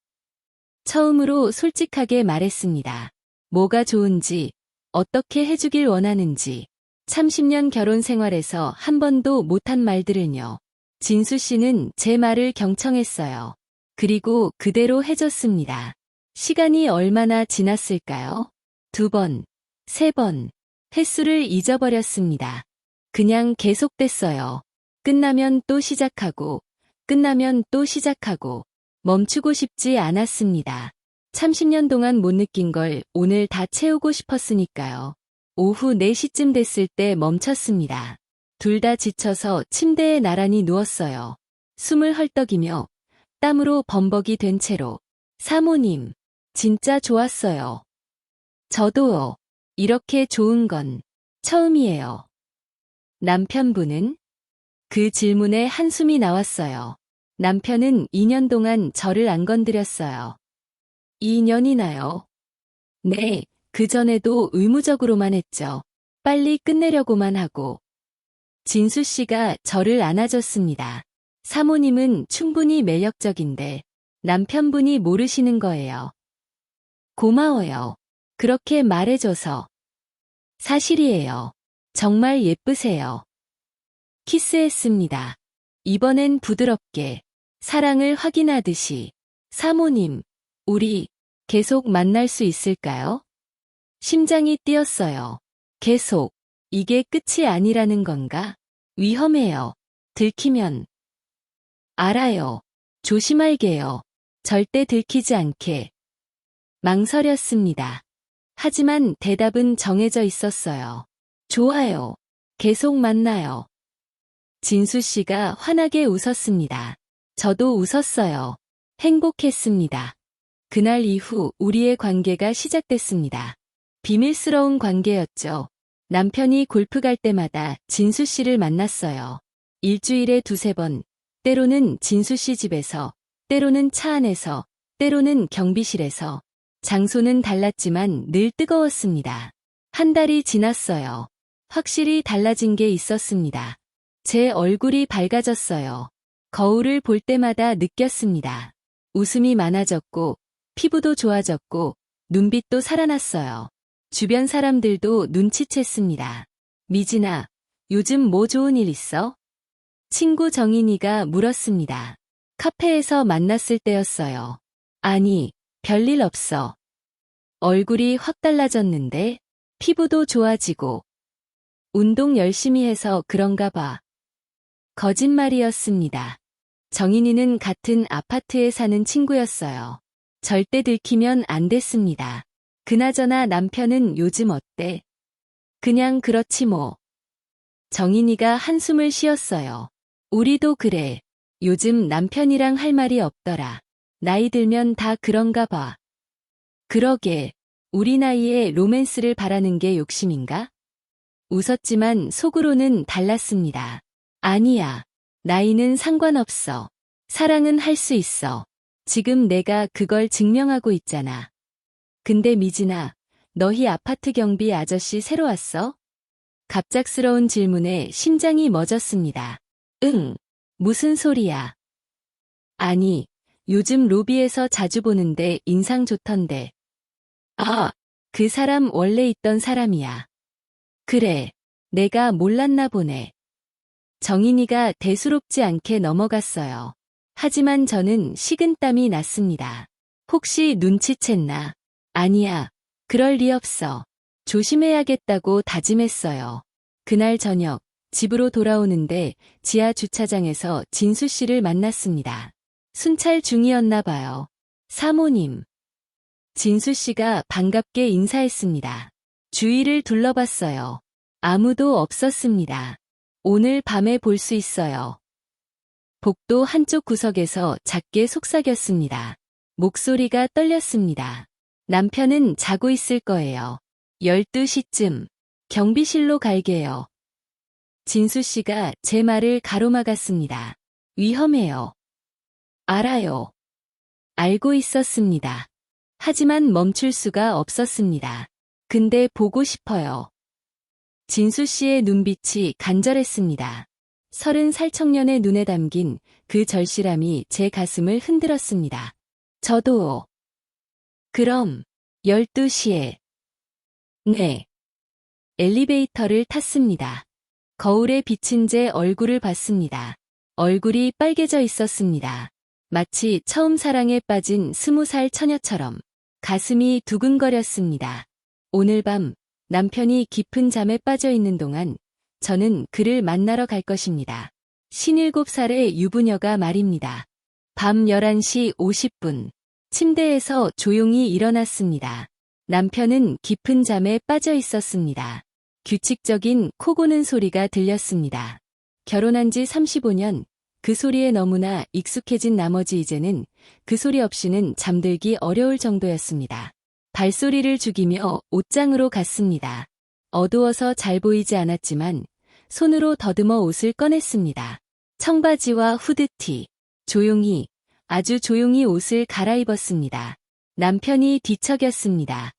처음으로 솔직하게 말했습니다. 뭐가 좋은지, 어떻게 해주길 원하는지. 30년 결혼 생활에서 한 번도 못한 말들을요. 진수 씨는 제 말을 경청했어요. 그리고 그대로 해줬습니다. 시간이 얼마나 지났을까요? 2번, 3번. 횟수를 잊어버렸습니다. 그냥 계속됐어요. 끝나면 또 시작하고, 끝나면 또 시작하고, 멈추고 싶지 않았습니다. 30년 동안 못 느낀 걸 오늘 다 채우고 싶었으니까요. 오후 4시쯤 됐을 때 멈췄습니다. 둘 다 지쳐서 침대에 나란히 누웠어요. 숨을 헐떡이며 땀으로 범벅이 된 채로. 사모님, 진짜 좋았어요. 저도요. 이렇게 좋은 건 처음이에요. 남편분은? 그 질문에 한숨이 나왔어요. 남편은 2년 동안 저를 안 건드렸어요. 2년이나요? 네, 그전에도 의무적으로만 했죠. 빨리 끝내려고만 하고. 진수 씨가 저를 안아줬습니다. 사모님은 충분히 매력적인데 남편분이 모르시는 거예요. 고마워요. 그렇게 말해줘서. 사실이에요. 정말 예쁘세요. 키스했습니다. 이번엔 부드럽게, 사랑을 확인하듯이. 사모님, 우리 계속 만날 수 있을까요? 심장이 뛰었어요. 계속. 이게 끝이 아니라는 건가? 위험해요. 들키면. 알아요. 조심할게요. 절대 들키지 않게. 망설였습니다. 하지만 대답은 정해져 있었어요. 좋아요. 계속 만나요. 진수 씨가 환하게 웃었습니다. 저도 웃었어요. 행복했습니다. 그날 이후 우리의 관계가 시작됐습니다. 비밀스러운 관계였죠. 남편이 골프 갈 때마다 진수 씨를 만났어요. 일주일에 2~3번, 때로는 진수 씨 집에서, 때로는 차 안에서, 때로는 경비실에서. 장소는 달랐지만 늘 뜨거웠습니다. 한 달이 지났어요. 확실히 달라진 게 있었습니다. 제 얼굴이 밝아졌어요. 거울을 볼 때마다 느꼈습니다. 웃음이 많아졌고, 피부도 좋아졌고, 눈빛도 살아났어요. 주변 사람들도 눈치챘습니다. 미진아, 요즘 뭐 좋은 일 있어? 친구 정인이가 물었습니다. 카페에서 만났을 때였어요. 아니, 별일 없어. 얼굴이 확 달라졌는데, 피부도 좋아지고, 운동 열심히 해서 그런가 봐. 거짓말이었습니다. 정인이는 같은 아파트에 사는 친구였어요. 절대 들키면 안 됐습니다. 그나저나 남편은 요즘 어때? 그냥 그렇지 뭐. 정인이가 한숨을 쉬었어요. 우리도 그래. 요즘 남편이랑 할 말이 없더라. 나이 들면 다 그런가 봐. 그러게. 우리 나이에 로맨스를 바라는 게 욕심인가? 웃었지만 속으로는 달랐습니다. 아니야. 나이는 상관없어. 사랑은 할 수 있어. 지금 내가 그걸 증명하고 있잖아. 근데 미진아, 너희 아파트 경비 아저씨 새로 왔어? 갑작스러운 질문에 심장이 멎었습니다. 응. 무슨 소리야? 아니, 요즘 로비에서 자주 보는데 인상 좋던데. 아, 그 사람 원래 있던 사람이야. 그래, 내가 몰랐나 보네. 정인이가 대수롭지 않게 넘어갔어요. 하지만 저는 식은땀이 났습니다. 혹시 눈치챘나? 아니야, 그럴 리 없어. 조심해야겠다고 다짐했어요. 그날 저녁, 집으로 돌아오는데 지하 주차장에서 진수 씨를 만났습니다. 순찰 중이었나 봐요. 사모님. 진수 씨가 반갑게 인사했습니다. 주위를 둘러봤어요. 아무도 없었습니다. 오늘 밤에 볼 수 있어요. 복도 한쪽 구석에서 작게 속삭였습니다. 목소리가 떨렸습니다. 남편은 자고 있을 거예요. 12시쯤 경비실로 갈게요. 진수 씨가 제 말을 가로막았습니다. 위험해요. 알아요. 알고 있었습니다. 하지만 멈출 수가 없었습니다. 근데 보고 싶어요. 진수 씨의 눈빛이 간절했습니다. 30살 청년의 눈에 담긴 그 절실함이 제 가슴을 흔들었습니다. 저도요. 그럼 12시에. 네. 엘리베이터를 탔습니다. 거울에 비친 제 얼굴을 봤습니다. 얼굴이 빨개져 있었습니다. 마치 처음 사랑에 빠진 20살 처녀처럼 가슴이 두근거렸습니다. 오늘 밤 남편이 깊은 잠에 빠져 있는 동안 저는 그를 만나러 갈 것입니다. 57살의 유부녀가 말입니다. 밤 11시 50분 침대에서 조용히 일어났습니다. 남편은 깊은 잠에 빠져 있었습니다. 규칙적인 코 고는 소리가 들렸습니다. 결혼한 지 35년, 그 소리에 너무나 익숙해진 나머지 이제는 그 소리 없이는 잠들기 어려울 정도였습니다. 발소리를 죽이며 옷장으로 갔습니다. 어두워서 잘 보이지 않았지만 손으로 더듬어 옷을 꺼냈습니다. 청바지와 후드티, 조용히, 아주 조용히 옷을 갈아입었습니다. 남편이 뒤척였습니다.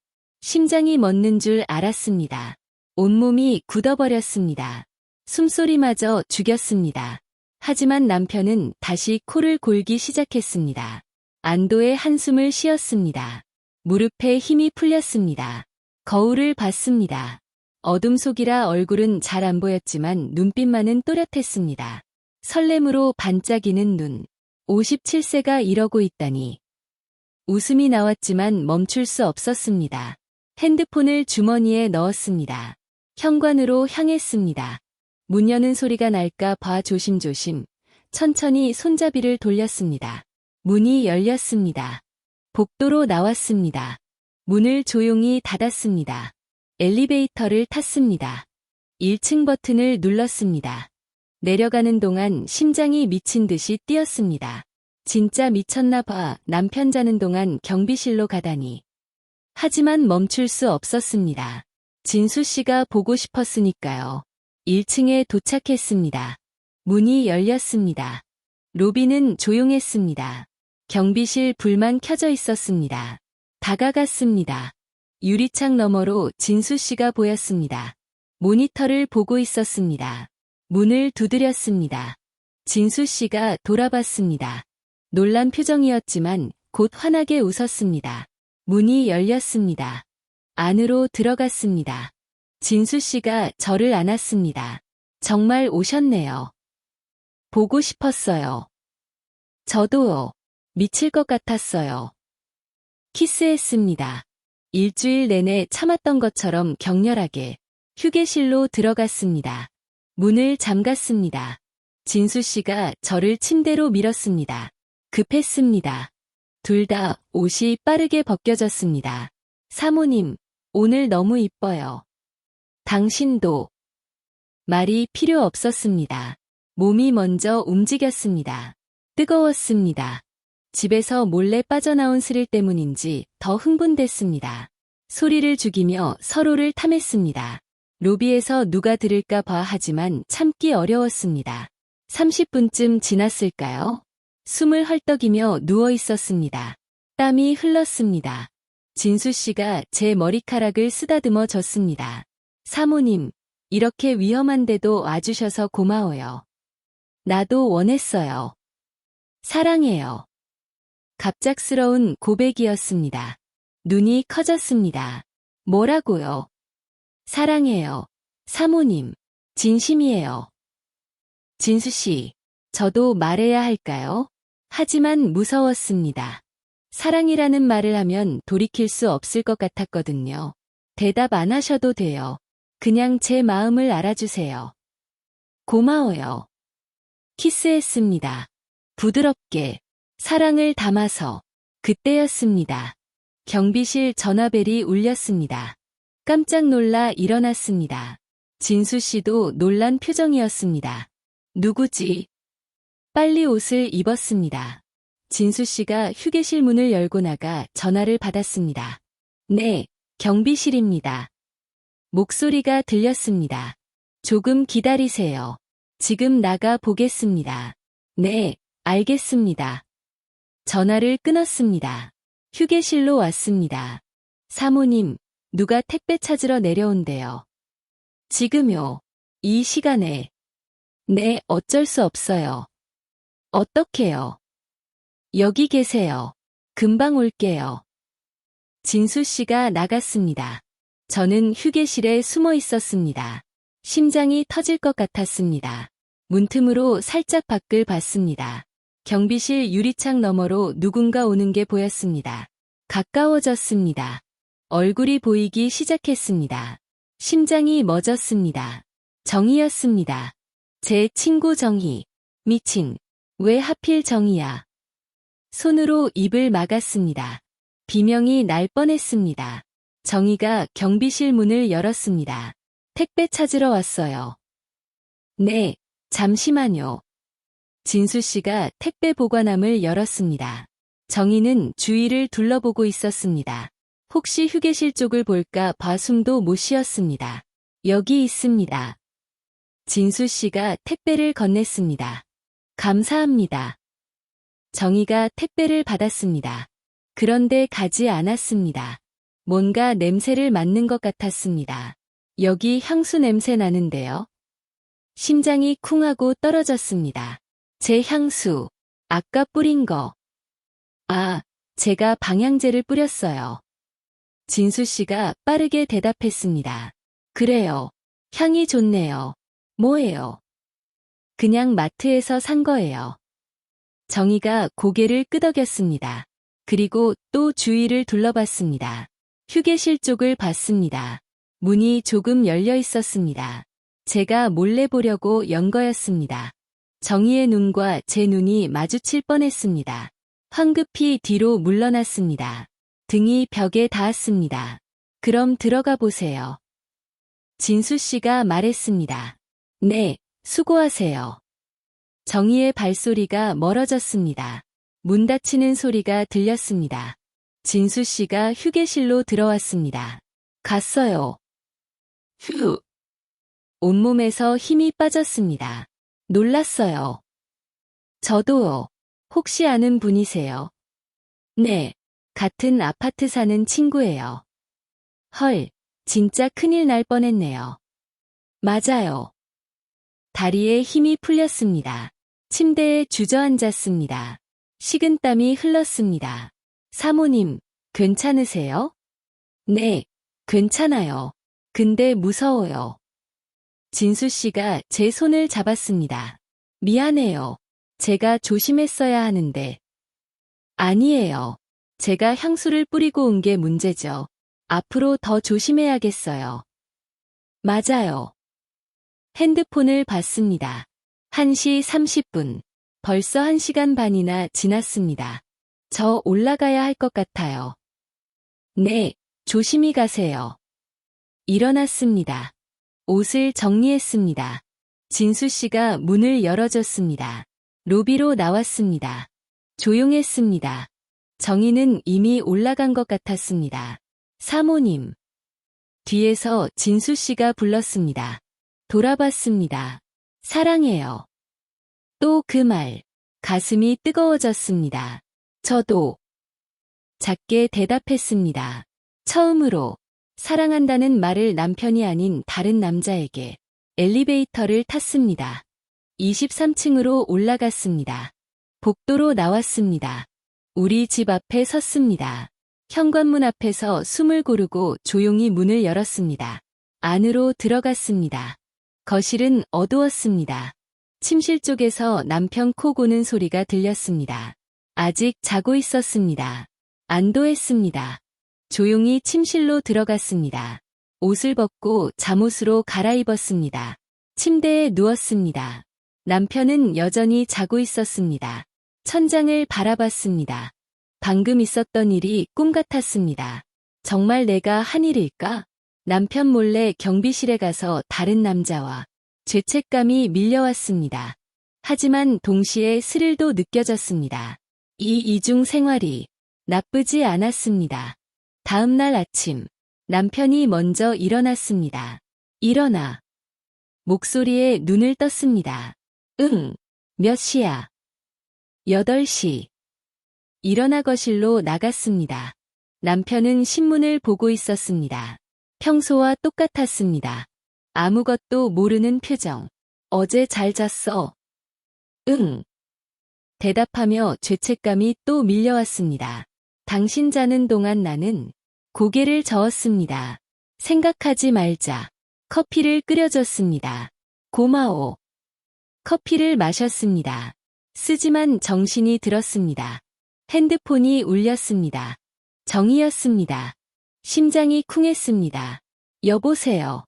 심장이 멎는 줄 알았습니다. 온몸이 굳어버렸습니다. 숨소리마저 죽였습니다. 하지만 남편은 다시 코를 골기 시작했습니다. 안도의 한숨을 쉬었습니다. 무릎에 힘이 풀렸습니다. 거울을 봤습니다. 어둠 속이라 얼굴은 잘 안 보였지만 눈빛만은 또렷했습니다. 설렘으로 반짝이는 눈. 57세가 이러고 있다니. 웃음이 나왔지만 멈출 수 없었습니다. 핸드폰을 주머니에 넣었습니다. 현관으로 향했습니다. 문 여는 소리가 날까 봐 조심조심 천천히 손잡이를 돌렸습니다. 문이 열렸습니다. 복도로 나왔습니다. 문을 조용히 닫았습니다. 엘리베이터를 탔습니다. 1층 버튼을 눌렀습니다. 내려가는 동안 심장이 미친 듯이 뛰었습니다. 진짜 미쳤나 봐. 남편 자는 동안 경비실로 가다니. 하지만 멈출 수 없었습니다. 진수 씨가 보고 싶었으니까요. 1층에 도착했습니다. 문이 열렸습니다. 로비는 조용했습니다. 경비실 불만 켜져 있었습니다. 다가갔습니다. 유리창 너머로 진수 씨가 보였습니다. 모니터를 보고 있었습니다. 문을 두드렸습니다. 진수 씨가 돌아봤습니다. 놀란 표정이었지만 곧 환하게 웃었습니다. 문이 열렸습니다. 안으로 들어갔습니다. 진수 씨가 저를 안았습니다. 정말 오셨네요. 보고 싶었어요. 저도요. 미칠 것 같았어요. 키스했습니다. 일주일 내내 참았던 것처럼 격렬하게 휴게실로 들어갔습니다. 문을 잠갔습니다. 진수 씨가 저를 침대로 밀었습니다. 급했습니다. 둘 다 옷이 빠르게 벗겨졌습니다. 사모님, 오늘 너무 이뻐요. 당신도. 말이 필요 없었습니다. 몸이 먼저 움직였습니다. 뜨거웠습니다. 집에서 몰래 빠져나온 스릴 때문인지 더 흥분됐습니다. 소리를 죽이며 서로를 탐했습니다. 로비에서 누가 들을까 봐 하지만 참기 어려웠습니다. 30분쯤 지났을까요? 숨을 헐떡이며 누워 있었습니다. 땀이 흘렀습니다. 진수 씨가 제 머리카락을 쓰다듬어 줬습니다. 사모님, 이렇게 위험한데도 와주셔서 고마워요. 나도 원했어요. 사랑해요. 갑작스러운 고백이었습니다. 눈이 커졌습니다. 뭐라고요? 사랑해요. 사모님, 진심이에요. 진수 씨, 저도 말해야 할까요? 하지만 무서웠습니다. 사랑이라는 말을 하면 돌이킬 수 없을 것 같았거든요. 대답 안 하셔도 돼요. 그냥 제 마음을 알아주세요. 고마워요. 키스했습니다. 부드럽게, 사랑을 담아서. 그때였습니다. 경비실 전화벨이 울렸습니다. 깜짝 놀라 일어났습니다. 진수 씨도 놀란 표정이었습니다. 누구지? 빨리 옷을 입었습니다. 진수 씨가 휴게실 문을 열고 나가 전화를 받았습니다. 네, 경비실입니다. 목소리가 들렸습니다. 조금 기다리세요. 지금 나가 보겠습니다. 네, 알겠습니다. 전화를 끊었습니다. 휴게실로 왔습니다. 사모님, 누가 택배 찾으러 내려온대요. 지금요? 이 시간에? 네, 어쩔 수 없어요. 어떡해요? 여기 계세요. 금방 올게요. 진수 씨가 나갔습니다. 저는 휴게실에 숨어 있었습니다. 심장이 터질 것 같았습니다. 문틈으로 살짝 밖을 봤습니다. 경비실 유리창 너머로 누군가 오는 게 보였습니다. 가까워졌습니다. 얼굴이 보이기 시작했습니다. 심장이 멎었습니다. 정희였습니다. 제 친구 정희. 미친. 왜 하필 정희야? 손으로 입을 막았습니다. 비명이 날 뻔했습니다. 정희가 경비실 문을 열었습니다. 택배 찾으러 왔어요. 네, 잠시만요. 진수 씨가 택배 보관함을 열었습니다. 정희는 주위를 둘러보고 있었습니다. 혹시 휴게실 쪽을 볼까 봐 숨도 못 쉬었습니다. 여기 있습니다. 진수 씨가 택배를 건넸습니다. 감사합니다. 정희가 택배를 받았습니다. 그런데 가지 않았습니다. 뭔가 냄새를 맡는 것 같았습니다. 여기 향수 냄새 나는데요. 심장이 쿵 하고 떨어졌습니다. 제 향수. 아까 뿌린 거. 아, 제가 방향제를 뿌렸어요. 진수 씨가 빠르게 대답했습니다. 그래요. 향이 좋네요. 뭐예요? 그냥 마트에서 산 거예요. 정희가 고개를 끄덕였습니다. 그리고 또 주위를 둘러봤습니다. 휴게실 쪽을 봤습니다. 문이 조금 열려 있었습니다. 제가 몰래 보려고 연 거였습니다. 정희의 눈과 제 눈이 마주칠 뻔했습니다. 황급히 뒤로 물러났습니다. 등이 벽에 닿았습니다. 그럼 들어가 보세요. 진수 씨가 말했습니다. 네, 수고하세요. 정희의 발소리가 멀어졌습니다. 문 닫히는 소리가 들렸습니다. 진수 씨가 휴게실로 들어왔습니다. 갔어요. 휴. 온몸에서 힘이 빠졌습니다. 놀랐어요. 저도요. 혹시 아는 분이세요? 네. 같은 아파트 사는 친구예요. 헐, 진짜 큰일 날 뻔했네요. 맞아요. 다리에 힘이 풀렸습니다. 침대에 주저앉았습니다. 식은땀이 흘렀습니다. 사모님, 괜찮으세요? 네, 괜찮아요. 근데 무서워요. 진수 씨가 제 손을 잡았습니다. 미안해요. 제가 조심했어야 하는데. 아니에요. 제가 향수를 뿌리고 온 게 문제죠. 앞으로 더 조심해야겠어요. 맞아요. 핸드폰을 봤습니다. 1시 30분. 벌써 1시간 반이나 지났습니다. 저 올라가야 할 것 같아요. 네, 조심히 가세요. 일어났습니다. 옷을 정리했습니다. 진수 씨가 문을 열어줬습니다. 로비로 나왔습니다. 조용했습니다. 정희는 이미 올라간 것 같았습니다. 사모님. 뒤에서 진수 씨가 불렀습니다. 돌아봤습니다. 사랑해요. 또 그 말. 가슴이 뜨거워졌습니다. 저도. 작게 대답했습니다. 처음으로 사랑한다는 말을 남편이 아닌 다른 남자에게. 엘리베이터를 탔습니다. 23층으로 올라갔습니다. 복도로 나왔습니다. 우리 집 앞에 섰습니다. 현관문 앞에서 숨을 고르고 조용히 문을 열었습니다. 안으로 들어갔습니다. 거실은 어두웠습니다. 침실 쪽에서 남편 코 고는 소리가 들렸습니다. 아직 자고 있었습니다. 안도했습니다. 조용히 침실로 들어갔습니다. 옷을 벗고 잠옷으로 갈아입었습니다. 침대에 누웠습니다. 남편은 여전히 자고 있었습니다. 천장을 바라봤습니다. 방금 있었던 일이 꿈 같았습니다. 정말 내가 한 일일까? 남편 몰래 경비실에 가서 다른 남자와 죄책감이 밀려왔습니다. 하지만 동시에 스릴도 느껴졌습니다. 이 이중 생활이 나쁘지 않았습니다. 다음 날 아침, 남편이 먼저 일어났습니다. 일어나. 목소리에 눈을 떴습니다. 응, 몇 시야? 8시. 일어나 거실로 나갔습니다. 남편은 신문을 보고 있었습니다. 평소와 똑같았습니다. 아무것도 모르는 표정. 어제 잘 잤어? 응. 대답하며 죄책감이 또 밀려왔습니다. 당신 자는 동안 나는 고개를 저었습니다. 생각하지 말자. 커피를 끓여줬습니다. 고마워. 커피를 마셨습니다. 쓰지만 정신이 들었습니다. 핸드폰이 울렸습니다. 정이었습니다. 심장이 쿵했습니다. 여보세요.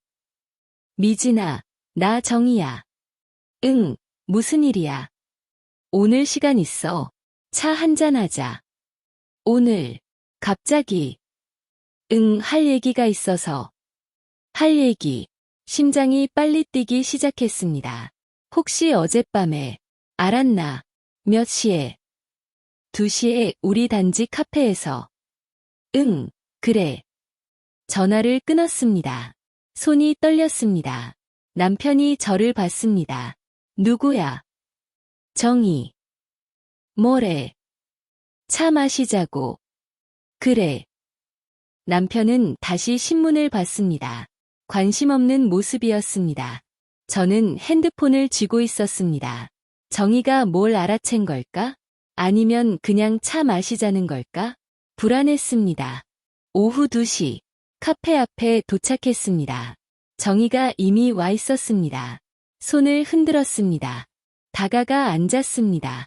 미진아, 나 정이야. 응, 무슨 일이야? 오늘 시간 있어. 차 한잔하자. 오늘, 갑자기. 응, 할 얘기가 있어서. 할 얘기. 심장이 빨리 뛰기 시작했습니다. 혹시 어젯밤에, 알았나? 몇 시에? 2시에 우리 단지 카페에서. 응, 그래. 전화를 끊었습니다. 손이 떨렸습니다. 남편이 저를 봤습니다. 누구야? 정이. 뭐래? 차 마시자고. 그래. 남편은 다시 신문을 봤습니다. 관심 없는 모습이었습니다. 저는 핸드폰을 쥐고 있었습니다. 정이가 뭘 알아챈 걸까? 아니면 그냥 차 마시자는 걸까? 불안했습니다. 오후 2시, 카페 앞에 도착했습니다. 정이가 이미 와 있었습니다. 손을 흔들었습니다. 다가가 앉았습니다.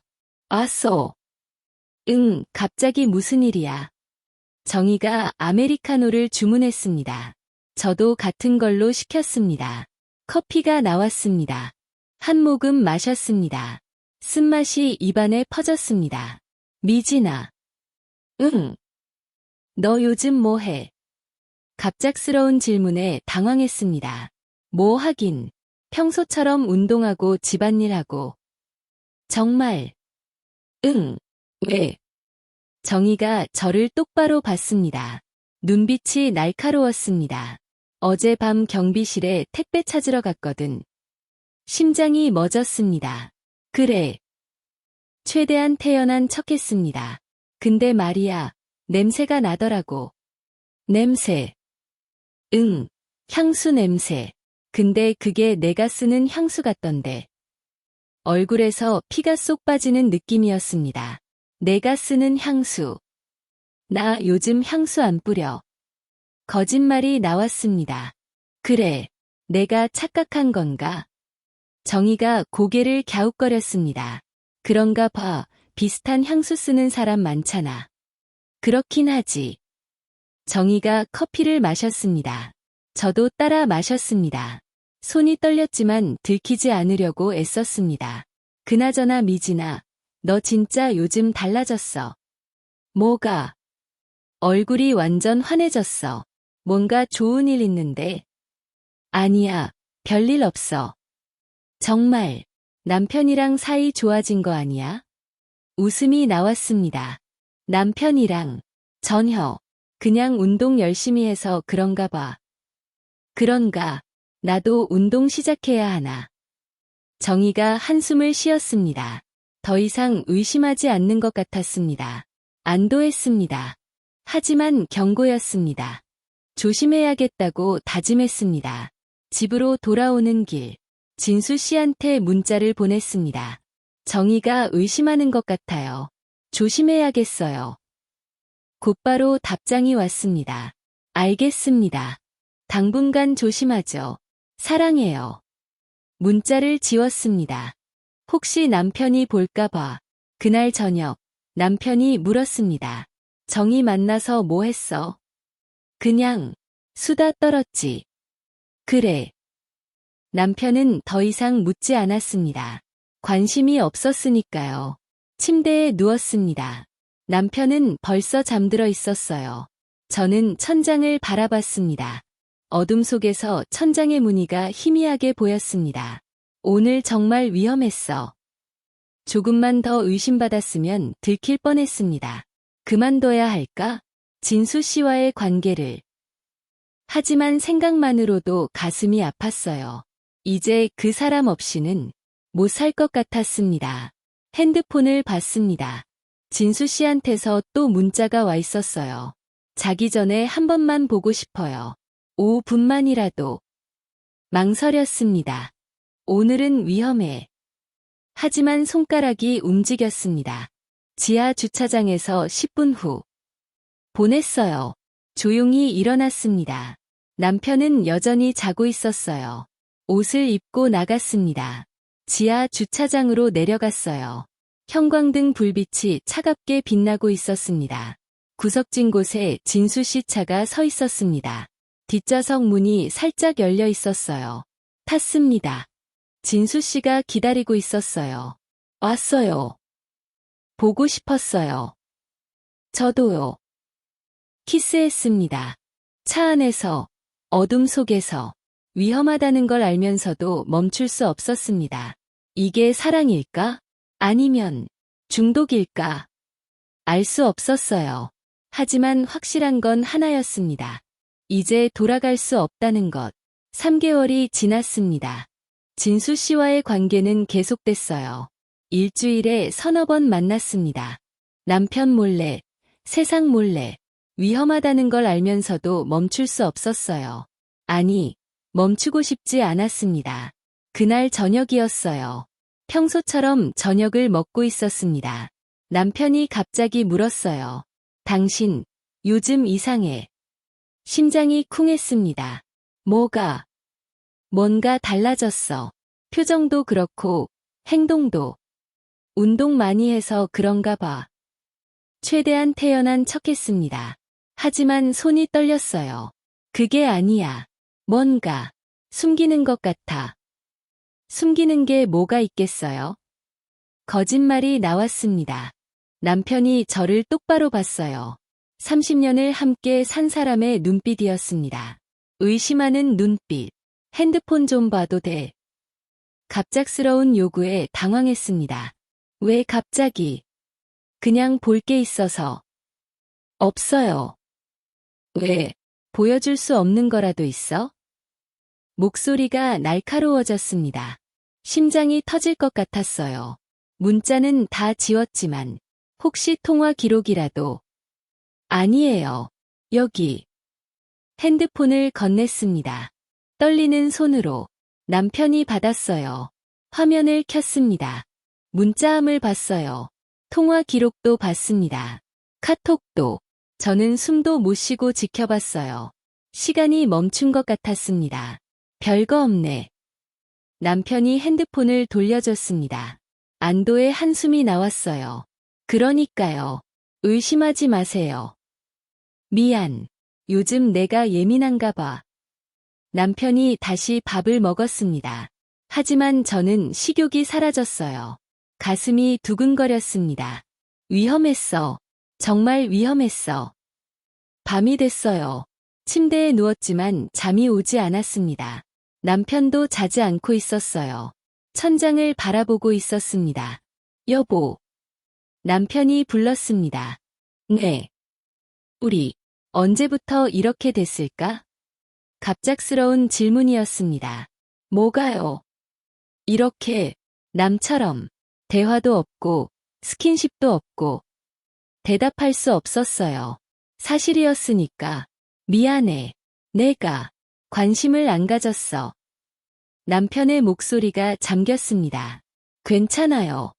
왔어. 응, 갑자기 무슨 일이야? 정이가 아메리카노를 주문했습니다. 저도 같은 걸로 시켰습니다. 커피가 나왔습니다. 한 모금 마셨습니다. 쓴맛이 입안에 퍼졌습니다. 미진아. 응. 너 요즘 뭐 해? 갑작스러운 질문에 당황했습니다. 뭐 하긴. 평소처럼 운동하고 집안일하고. 정말. 응. 왜? 정이가 저를 똑바로 봤습니다. 눈빛이 날카로웠습니다. 어젯밤 경비실에 택배 찾으러 갔거든. 심장이 멎었습니다. 그래. 최대한 태연한 척했습니다. 근데 말이야, 냄새가 나더라고. 냄새. 응, 향수 냄새. 근데 그게 내가 쓰는 향수 같던데. 얼굴에서 피가 쏙 빠지는 느낌이었습니다. 내가 쓰는 향수. 나 요즘 향수 안 뿌려. 거짓말이 나왔습니다. 그래, 내가 착각한 건가? 정이가 고개를 갸웃거렸습니다. 그런가 봐, 비슷한 향수 쓰는 사람 많잖아. 그렇긴 하지. 정이가 커피를 마셨습니다. 저도 따라 마셨습니다. 손이 떨렸지만 들키지 않으려고 애썼습니다. 그나저나 미진아, 너 진짜 요즘 달라졌어. 뭐가? 얼굴이 완전 환해졌어. 뭔가 좋은 일 있는데. 아니야, 별일 없어. 정말, 남편이랑 사이 좋아진 거 아니야? 웃음이 나왔습니다. 남편이랑, 전혀, 그냥 운동 열심히 해서 그런가 봐. 그런가, 나도 운동 시작해야 하나. 정이가 한숨을 쉬었습니다. 더 이상 의심하지 않는 것 같았습니다. 안도했습니다. 하지만 경고였습니다. 조심해야겠다고 다짐했습니다. 집으로 돌아오는 길, 진수 씨한테 문자를 보냈습니다. 정이가 의심하는 것 같아요. 조심해야겠어요. 곧바로 답장이 왔습니다. 알겠습니다. 당분간 조심하죠. 사랑해요. 문자를 지웠습니다. 혹시 남편이 볼까봐. 그날 저녁, 남편이 물었습니다. 정이 만나서 뭐 했어? 그냥, 수다 떨었지. 그래. 남편은 더 이상 묻지 않았습니다. 관심이 없었으니까요. 침대에 누웠습니다. 남편은 벌써 잠들어 있었어요. 저는 천장을 바라봤습니다. 어둠 속에서 천장의 무늬가 희미하게 보였습니다. 오늘 정말 위험했어. 조금만 더 의심받았으면 들킬 뻔했습니다. 그만둬야 할까? 진수 씨와의 관계를. 하지만 생각만으로도 가슴이 아팠어요. 이제 그 사람 없이는 못 살 것 같았습니다. 핸드폰을 봤습니다. 진수 씨한테서 또 문자가 와 있었어요. 자기 전에 한 번만 보고 싶어요. 5분만이라도. 망설였습니다. 오늘은 위험해. 하지만 손가락이 움직였습니다. 지하 주차장에서 10분 후. 보냈어요. 조용히 일어났습니다. 남편은 여전히 자고 있었어요. 옷을 입고 나갔습니다. 지하 주차장으로 내려갔어요. 형광등 불빛이 차갑게 빛나고 있었습니다. 구석진 곳에 진수 씨 차가 서 있었습니다. 뒷좌석 문이 살짝 열려 있었어요. 탔습니다. 진수 씨가 기다리고 있었어요. 왔어요. 보고 싶었어요. 저도요. 키스했습니다. 차 안에서, 어둠 속에서, 위험하다는 걸 알면서도 멈출 수 없었습니다. 이게 사랑일까? 아니면 중독일까? 알 수 없었어요. 하지만 확실한 건 하나였습니다. 이제 돌아갈 수 없다는 것. 3개월이 지났습니다. 진수 씨와의 관계는 계속됐어요. 일주일에 서너 번 만났습니다. 남편 몰래, 세상 몰래, 위험하다는 걸 알면서도 멈출 수 없었어요. 아니, 멈추고 싶지 않았습니다. 그날 저녁이었어요. 평소처럼 저녁을 먹고 있었습니다. 남편이 갑자기 물었어요. 당신, 요즘 이상해. 심장이 쿵했습니다. 뭐가? 뭔가 달라졌어. 표정도 그렇고, 행동도. 운동 많이 해서 그런가 봐. 최대한 태연한 척했습니다. 하지만 손이 떨렸어요. 그게 아니야. 뭔가 숨기는 것 같아. 숨기는 게 뭐가 있겠어요? 거짓말이 나왔습니다. 남편이 저를 똑바로 봤어요. 30년을 함께 산 사람의 눈빛이었습니다. 의심하는 눈빛. 핸드폰 좀 봐도 돼. 갑작스러운 요구에 당황했습니다. 왜 갑자기? 그냥 볼 게 있어서. 없어요. 왜? 보여줄 수 없는 거라도 있어? 목소리가 날카로워졌습니다. 심장이 터질 것 같았어요. 문자는 다 지웠지만 혹시 통화 기록이라도. 아니에요. 여기. 핸드폰을 건넸습니다. 떨리는 손으로. 남편이 받았어요. 화면을 켰습니다. 문자함을 봤어요. 통화 기록도 봤습니다. 카톡도. 저는 숨도 못 쉬고 지켜봤어요. 시간이 멈춘 것 같았습니다. 별거 없네. 남편이 핸드폰을 돌려줬습니다. 안도의 한숨이 나왔어요. 그러니까요. 의심하지 마세요. 미안. 요즘 내가 예민한가 봐. 남편이 다시 밥을 먹었습니다. 하지만 저는 식욕이 사라졌어요. 가슴이 두근거렸습니다. 위험했어. 정말 위험했어. 밤이 됐어요. 침대에 누웠지만 잠이 오지 않았습니다. 남편도 자지 않고 있었어요. 천장을 바라보고 있었습니다. 여보. 남편이 불렀습니다. 네. 우리 언제부터 이렇게 됐을까? 갑작스러운 질문이었습니다. 뭐가요? 이렇게 남처럼 대화도 없고 스킨십도 없고 대답할 수 없었어요. 사실이었으니까. 미안해. 내가 관심을 안 가졌어. 남편의 목소리가 잠겼습니다. 괜찮아요.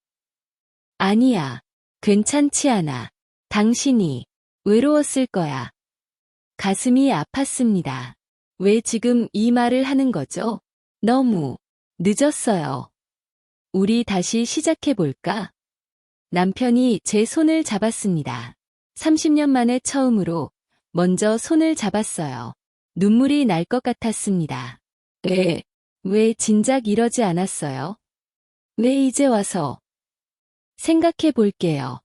아니야. 괜찮지 않아. 당신이 외로웠을 거야. 가슴이 아팠습니다. 왜 지금 이 말을 하는 거죠? 너무 늦었어요. 우리 다시 시작해볼까? 남편이 제 손을 잡았습니다. 30년 만에 처음으로 먼저 손을 잡았어요. 눈물이 날 것 같았습니다. 왜 진작 이러지 않았어요? 왜 이제 와서? 생각해 볼게요.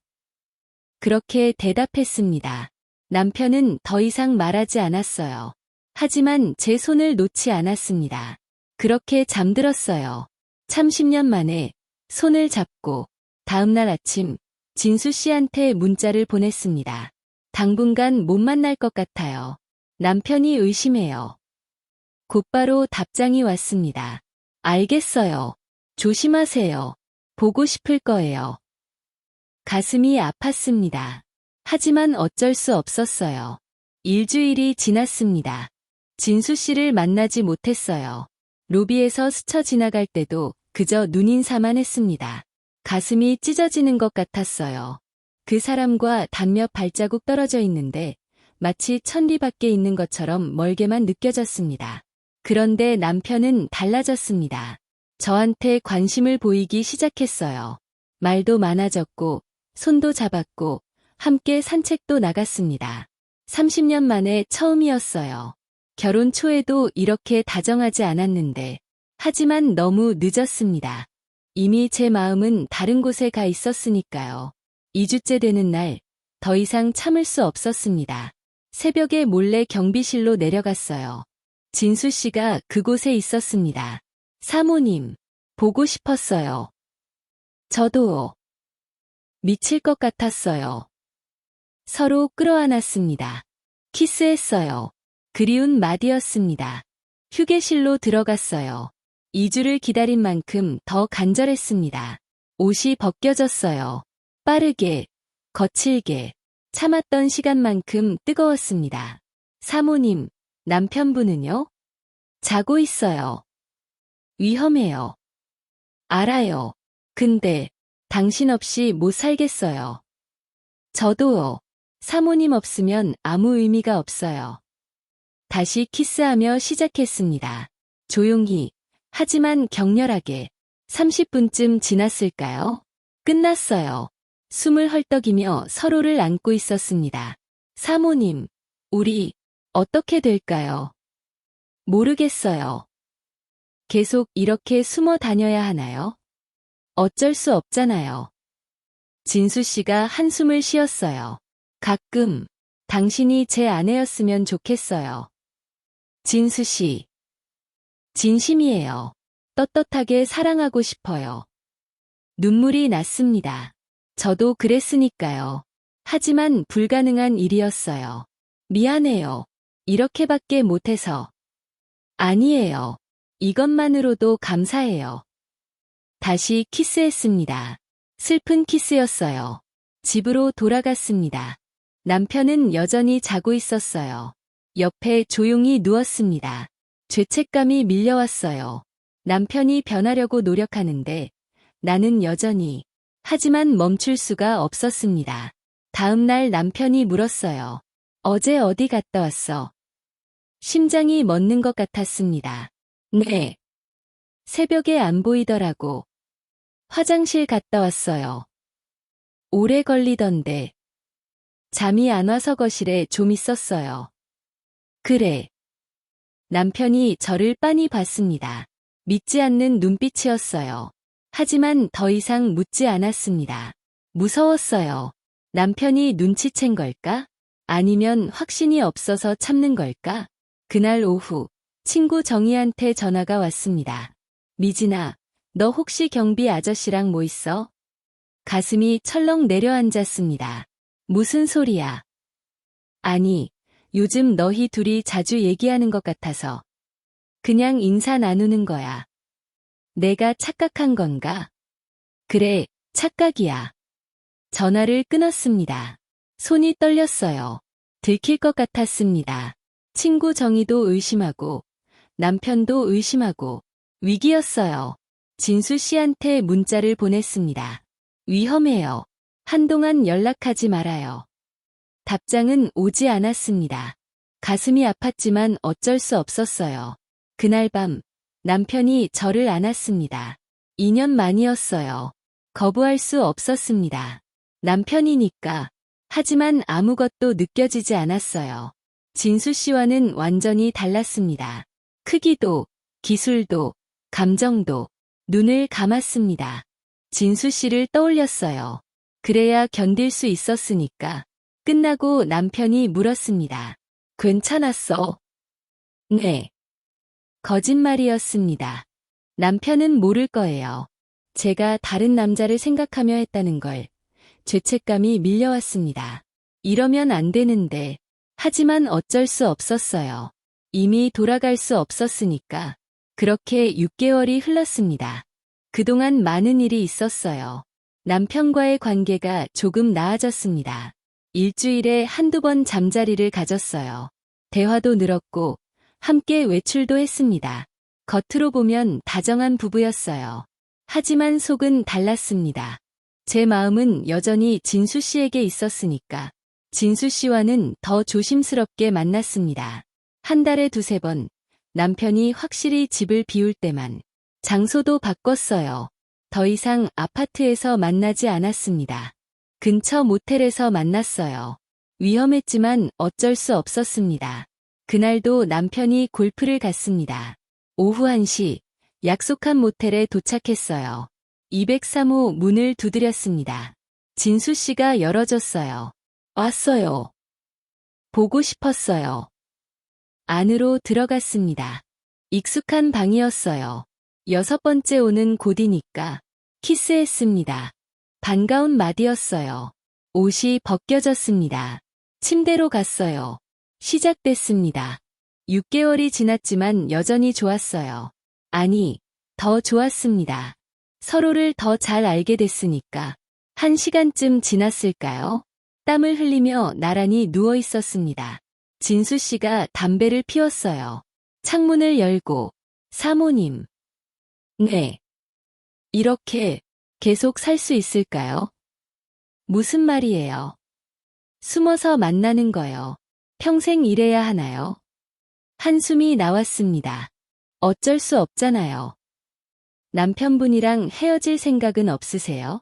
그렇게 대답했습니다. 남편은 더 이상 말하지 않았어요. 하지만 제 손을 놓지 않았습니다. 그렇게 잠들었어요. 참 10년 만에 손을 잡고 다음날 아침 진수 씨한테 문자를 보냈습니다. 당분간 못 만날 것 같아요. 남편이 의심해요. 곧바로 답장이 왔습니다. 알겠어요. 조심하세요. 보고 싶을 거예요. 가슴이 아팠습니다. 하지만 어쩔 수 없었어요. 일주일이 지났습니다. 진수 씨를 만나지 못했어요. 로비에서 스쳐 지나갈 때도 그저 눈인사만 했습니다. 가슴이 찢어지는 것 같았어요. 그 사람과 단몇 발자국 떨어져 있는데 마치 천리 밖에 있는 것처럼 멀게만 느껴졌습니다. 그런데 남편은 달라졌습니다. 저한테 관심을 보이기 시작했어요. 말도 많아졌고 손도 잡았고 함께 산책도 나갔습니다. 30년 만에 처음이었어요. 결혼 초에도 이렇게 다정하지 않았는데 하지만 너무 늦었습니다. 이미 제 마음은 다른 곳에 가 있었으니까요. 2주째 되는 날 더 이상 참을 수 없었습니다. 새벽에 몰래 경비실로 내려갔어요. 진수 씨가 그곳에 있었습니다. 사모님, 보고 싶었어요. 저도 미칠 것 같았어요. 서로 끌어안았습니다. 키스했어요. 그리운 마디였습니다. 휴게실로 들어갔어요. 2주를 기다린 만큼 더 간절했습니다. 옷이 벗겨졌어요. 빠르게, 거칠게, 참았던 시간만큼 뜨거웠습니다. 사모님, 남편분은요? 자고 있어요. 위험해요. 알아요. 근데 당신 없이 못 살겠어요. 저도요. 사모님 없으면 아무 의미가 없어요. 다시 키스하며 시작했습니다. 조용히, 하지만 격렬하게. 30분쯤 지났을까요? 끝났어요. 숨을 헐떡이며 서로를 안고 있었습니다. 사모님, 우리 어떻게 될까요? 모르겠어요. 계속 이렇게 숨어 다녀야 하나요? 어쩔 수 없잖아요. 진수 씨가 한숨을 쉬었어요. 가끔 당신이 제 아내였으면 좋겠어요. 진수 씨. 진심이에요. 떳떳하게 사랑하고 싶어요. 눈물이 났습니다. 저도 그랬으니까요. 하지만 불가능한 일이었어요. 미안해요. 이렇게밖에 못해서. 아니에요. 이것만으로도 감사해요. 다시 키스했습니다. 슬픈 키스였어요. 집으로 돌아갔습니다. 남편은 여전히 자고 있었어요. 옆에 조용히 누웠습니다. 죄책감이 밀려왔어요. 남편이 변하려고 노력하는데 나는 여전히 하지만 멈출 수가 없었습니다. 다음 날 남편이 물었어요. 어제 어디 갔다 왔어? 심장이 멎는 것 같았습니다. 네. 새벽에 안 보이더라고. 화장실 갔다 왔어요. 오래 걸리던데. 잠이 안 와서 거실에 좀 있었어요. 그래. 남편이 저를 빤히 봤습니다. 믿지 않는 눈빛이었어요. 하지만 더 이상 묻지 않았습니다. 무서웠어요. 남편이 눈치챈 걸까? 아니면 확신이 없어서 참는 걸까? 그날 오후 친구 정희한테 전화가 왔습니다. 미진아, 너 혹시 경비 아저씨랑 뭐 있어? 가슴이 철렁 내려앉았습니다. 무슨 소리야? 아니, 요즘 너희 둘이 자주 얘기하는 것 같아서. 그냥 인사 나누는 거야. 내가 착각한 건가? 그래, 착각이야. 전화를 끊었습니다. 손이 떨렸어요. 들킬 것 같았습니다. 친구 정희도 의심하고 남편도 의심하고 위기였어요. 진수 씨한테 문자를 보냈습니다. 위험해요. 한동안 연락하지 말아요. 답장은 오지 않았습니다. 가슴이 아팠지만 어쩔 수 없었어요. 그날 밤 남편이 저를 안았습니다. 2년 만이었어요. 거부할 수 없었습니다. 남편이니까. 하지만 아무것도 느껴지지 않았어요. 진수 씨와는 완전히 달랐습니다. 크기도, 기술도, 감정도. 눈을 감았습니다. 진수 씨를 떠올렸어요. 그래야 견딜 수 있었으니까. 끝나고 남편이 물었습니다. 괜찮았어? 네. 거짓말이었습니다. 남편은 모를 거예요. 제가 다른 남자를 생각하며 했다는 걸 죄책감이 밀려왔습니다. 이러면 안 되는데. 하지만 어쩔 수 없었어요. 이미 돌아갈 수 없었으니까. 그렇게 6개월이 흘렀습니다. 그동안 많은 일이 있었어요. 남편과의 관계가 조금 나아졌습니다. 일주일에 한두 번 잠자리를 가졌어요. 대화도 늘었고 함께 외출도 했습니다. 겉으로 보면 다정한 부부였어요. 하지만 속은 달랐습니다. 제 마음은 여전히 진수 씨에게 있었으니까. 진수 씨와는 더 조심스럽게 만났습니다. 한 달에 두세 번, 남편이 확실히 집을 비울 때만. 장소도 바꿨어요. 더 이상 아파트에서 만나지 않았습니다. 근처 모텔에서 만났어요. 위험했지만 어쩔 수 없었습니다. 그날도 남편이 골프를 갔습니다. 오후 1시, 약속한 모텔에 도착했어요. 203호 문을 두드렸습니다. 진수 씨가 열어줬어요. 왔어요. 보고 싶었어요. 안으로 들어갔습니다. 익숙한 방이었어요. 6번째 오는 곳이니까 키스했습니다. 반가운 마디였어요. 옷이 벗겨졌습니다. 침대로 갔어요. 시작됐습니다. 6개월이 지났지만 여전히 좋았어요. 아니, 더 좋았습니다. 서로를 더 잘 알게 됐으니까. 1시간쯤 지났을까요? 땀을 흘리며 나란히 누워 있었습니다. 진수 씨가 담배를 피웠어요. 창문을 열고, 사모님. 네. 이렇게 계속 살 수 있을까요? 무슨 말이에요? 숨어서 만나는 거요. 평생 이래야 하나요? 한숨이 나왔습니다. 어쩔 수 없잖아요. 남편분이랑 헤어질 생각은 없으세요?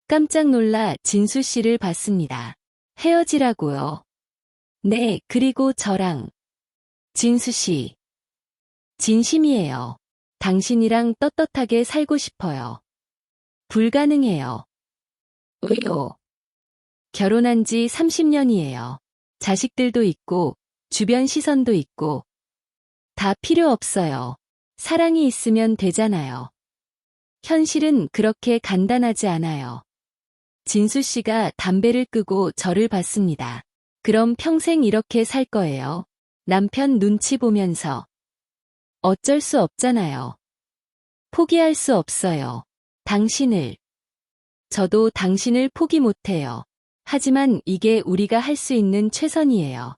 깜짝 놀라 진수 씨를 봤습니다. 헤어지라고요. 네, 그리고 저랑. 진수 씨. 진심이에요. 당신이랑 떳떳하게 살고 싶어요. 불가능해요. 왜요? 결혼한 지 30년이에요. 자식들도 있고, 주변 시선도 있고. 다 필요 없어요. 사랑이 있으면 되잖아요. 현실은 그렇게 간단하지 않아요. 진수 씨가 담배를 끄고 저를 봤습니다. 그럼 평생 이렇게 살 거예요. 남편 눈치 보면서. 어쩔 수 없잖아요. 포기할 수 없어요. 당신을. 저도 당신을 포기 못해요. 하지만 이게 우리가 할 수 있는 최선이에요.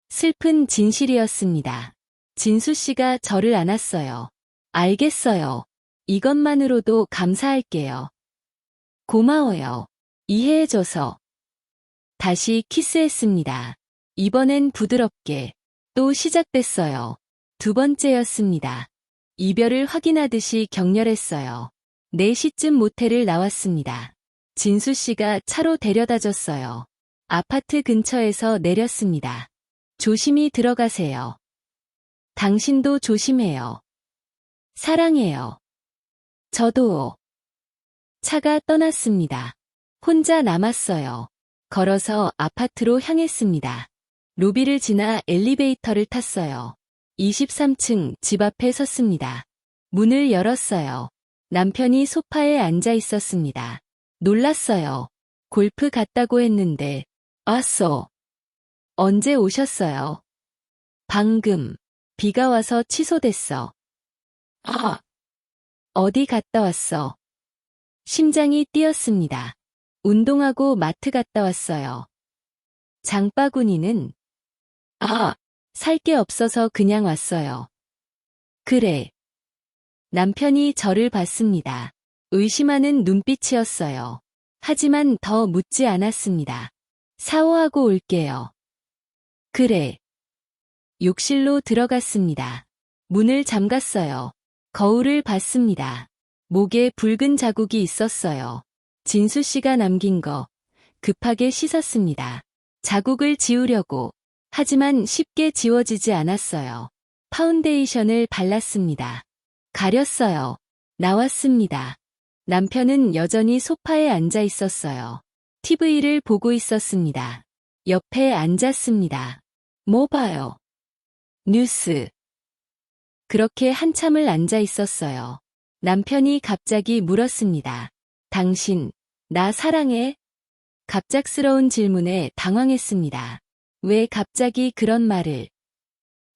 슬픈 진실이었습니다. 진수 씨가 저를 안았어요. 알겠어요. 이것만으로도 감사할게요. 고마워요. 이해해줘서. 다시 키스했습니다. 이번엔 부드럽게. 또 시작됐어요. 2번째였습니다. 이별을 확인하듯이 격렬했어요. 4시쯤 모텔을 나왔습니다. 진수 씨가 차로 데려다 줬어요. 아파트 근처에서 내렸습니다. 조심히 들어가세요. 당신도 조심해요. 사랑해요. 저도요. 차가 떠났습니다. 혼자 남았어요. 걸어서 아파트로 향했습니다. 로비를 지나 엘리베이터를 탔어요. 23층 집 앞에 섰습니다. 문을 열었어요. 남편이 소파에 앉아 있었습니다. 놀랐어요. 골프 갔다고 했는데. 왔어. 언제 오셨어요? 방금. 비가 와서 취소됐어. 아. 어디 갔다 왔어? 심장이 뛰었습니다. 운동하고 마트 갔다 왔어요. 장바구니는? 살 게 없어서 그냥 왔어요. 그래. 남편이 저를 봤습니다. 의심하는 눈빛이었어요. 하지만 더 묻지 않았습니다. 샤워하고 올게요. 그래. 욕실로 들어갔습니다. 문을 잠갔어요. 거울을 봤습니다. 목에 붉은 자국이 있었어요. 진수 씨가 남긴 거 급하게 씻었습니다. 자국을 지우려고. 하지만 쉽게 지워지지 않았어요. 파운데이션을 발랐습니다. 가렸어요. 나왔습니다. 남편은 여전히 소파에 앉아 있었어요. TV를 보고 있었습니다. 옆에 앉았습니다. 뭐 봐요? 뉴스. 그렇게 한참을 앉아 있었어요. 남편이 갑자기 물었습니다. 당신, 나 사랑해? 갑작스러운 질문에 당황했습니다. 왜 갑자기 그런 말을?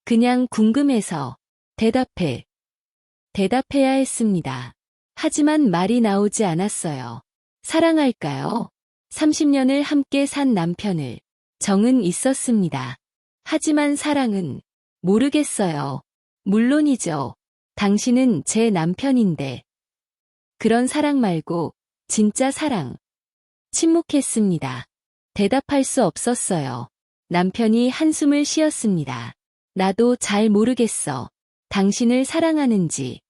그냥 궁금해서 대답해야 했습니다. 하지만 말이 나오지 않았어요. 사랑할까요? 30년을 함께 산 남편을. 정은 있었습니다. 하지만 사랑은 모르겠어요. 물론이죠. 당신은 제 남편인데. 그런 사랑 말고 진짜 사랑. 침묵했습니다. 대답할 수 없었어요. 남편이 한숨을 쉬었습니다. 나도 잘 모르겠어. 당신을 사랑하는지.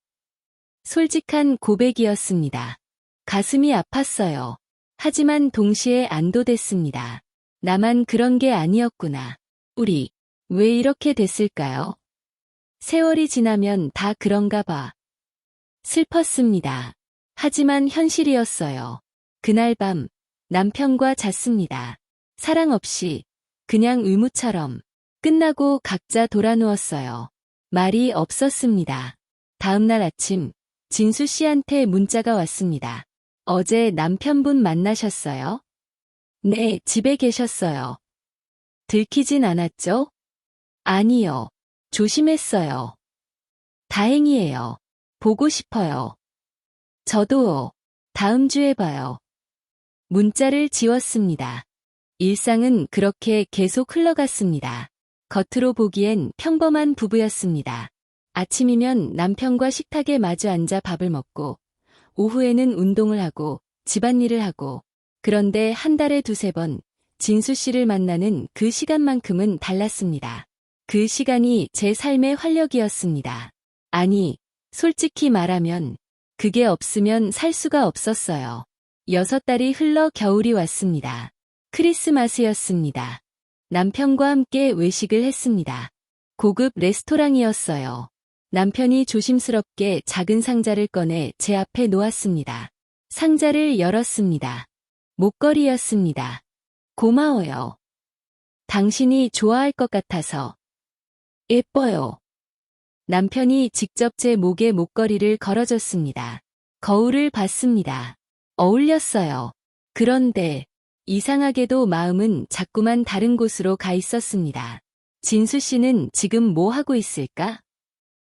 솔직한 고백이었습니다. 가슴이 아팠어요. 하지만 동시에 안도됐습니다. 나만 그런 게 아니었구나. 우리, 왜 이렇게 됐을까요? 세월이 지나면 다 그런가 봐. 슬펐습니다. 하지만 현실이었어요. 그날 밤, 남편과 잤습니다. 사랑 없이, 그냥 의무처럼. 끝나고 각자 돌아누웠어요. 말이 없었습니다. 다음날 아침, 진수 씨한테 문자가 왔습니다. 어제 남편분 만나셨어요? 네, 집에 계셨어요. 들키진 않았죠? 아니요. 조심했어요. 다행이에요. 보고 싶어요. 저도요. 다음 주에 봐요. 문자를 지웠습니다. 일상은 그렇게 계속 흘러갔습니다. 겉으로 보기엔 평범한 부부였습니다. 아침이면 남편과 식탁에 마주 앉아 밥을 먹고, 오후에는 운동을 하고, 집안일을 하고, 그런데 한 달에 두세 번 진수 씨를 만나는 그 시간만큼은 달랐습니다. 그 시간이 제 삶의 활력이었습니다. 아니, 솔직히 말하면 그게 없으면 살 수가 없었어요. 6달이 흘러 겨울이 왔습니다. 크리스마스였습니다. 남편과 함께 외식을 했습니다. 고급 레스토랑이었어요. 남편이 조심스럽게 작은 상자를 꺼내 제 앞에 놓았습니다. 상자를 열었습니다. 목걸이였습니다. 고마워요. 당신이 좋아할 것 같아서. 예뻐요. 남편이 직접 제 목에 목걸이를 걸어줬습니다. 거울을 봤습니다. 어울렸어요. 그런데 이상하게도 마음은 자꾸만 다른 곳으로 가 있었습니다. 진수 씨는 지금 뭐 하고 있을까?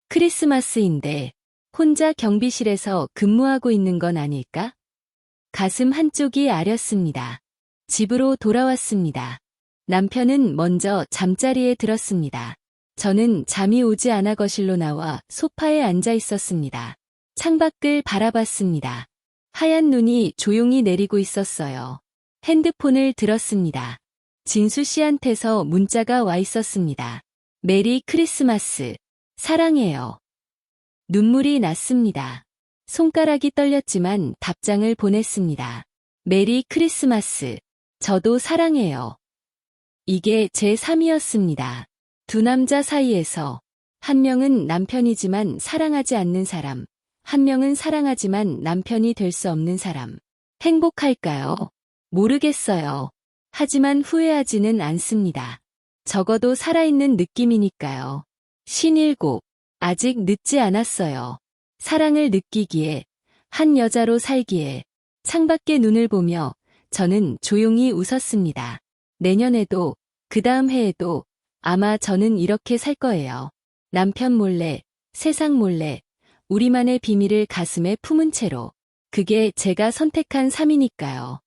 크리스마스인데 혼자 경비실에서 근무하고 있는 건 아닐까? 가슴 한쪽이 아렸습니다. 집으로 돌아왔습니다. 남편은 먼저 잠자리에 들었습니다. 저는 잠이 오지 않아 거실로 나와 소파에 앉아 있었습니다. 창밖을 바라봤습니다. 하얀 눈이 조용히 내리고 있었어요. 핸드폰을 들었습니다. 진수 씨한테서 문자가 와 있었습니다. 메리 크리스마스. 사랑해요. 눈물이 났습니다. 손가락이 떨렸지만 답장을 보냈습니다. 메리 크리스마스. 저도 사랑해요. 이게 제 3이었습니다. 두 남자 사이에서 한 명은 남편이지만 사랑하지 않는 사람, 한 명은 사랑하지만 남편이 될 수 없는 사람. 행복할까요? 모르겠어요. 하지만 후회하지는 않습니다. 적어도 살아있는 느낌이니까요. 57. 아직 늦지 않았어요. 사랑을 느끼기에, 한 여자로 살기에. 창밖의 눈을 보며 저는 조용히 웃었습니다. 내년에도, 그 다음 해에도 아마 저는 이렇게 살 거예요. 남편 몰래, 세상 몰래, 우리만의 비밀을 가슴에 품은 채로. 그게 제가 선택한 삶이니까요.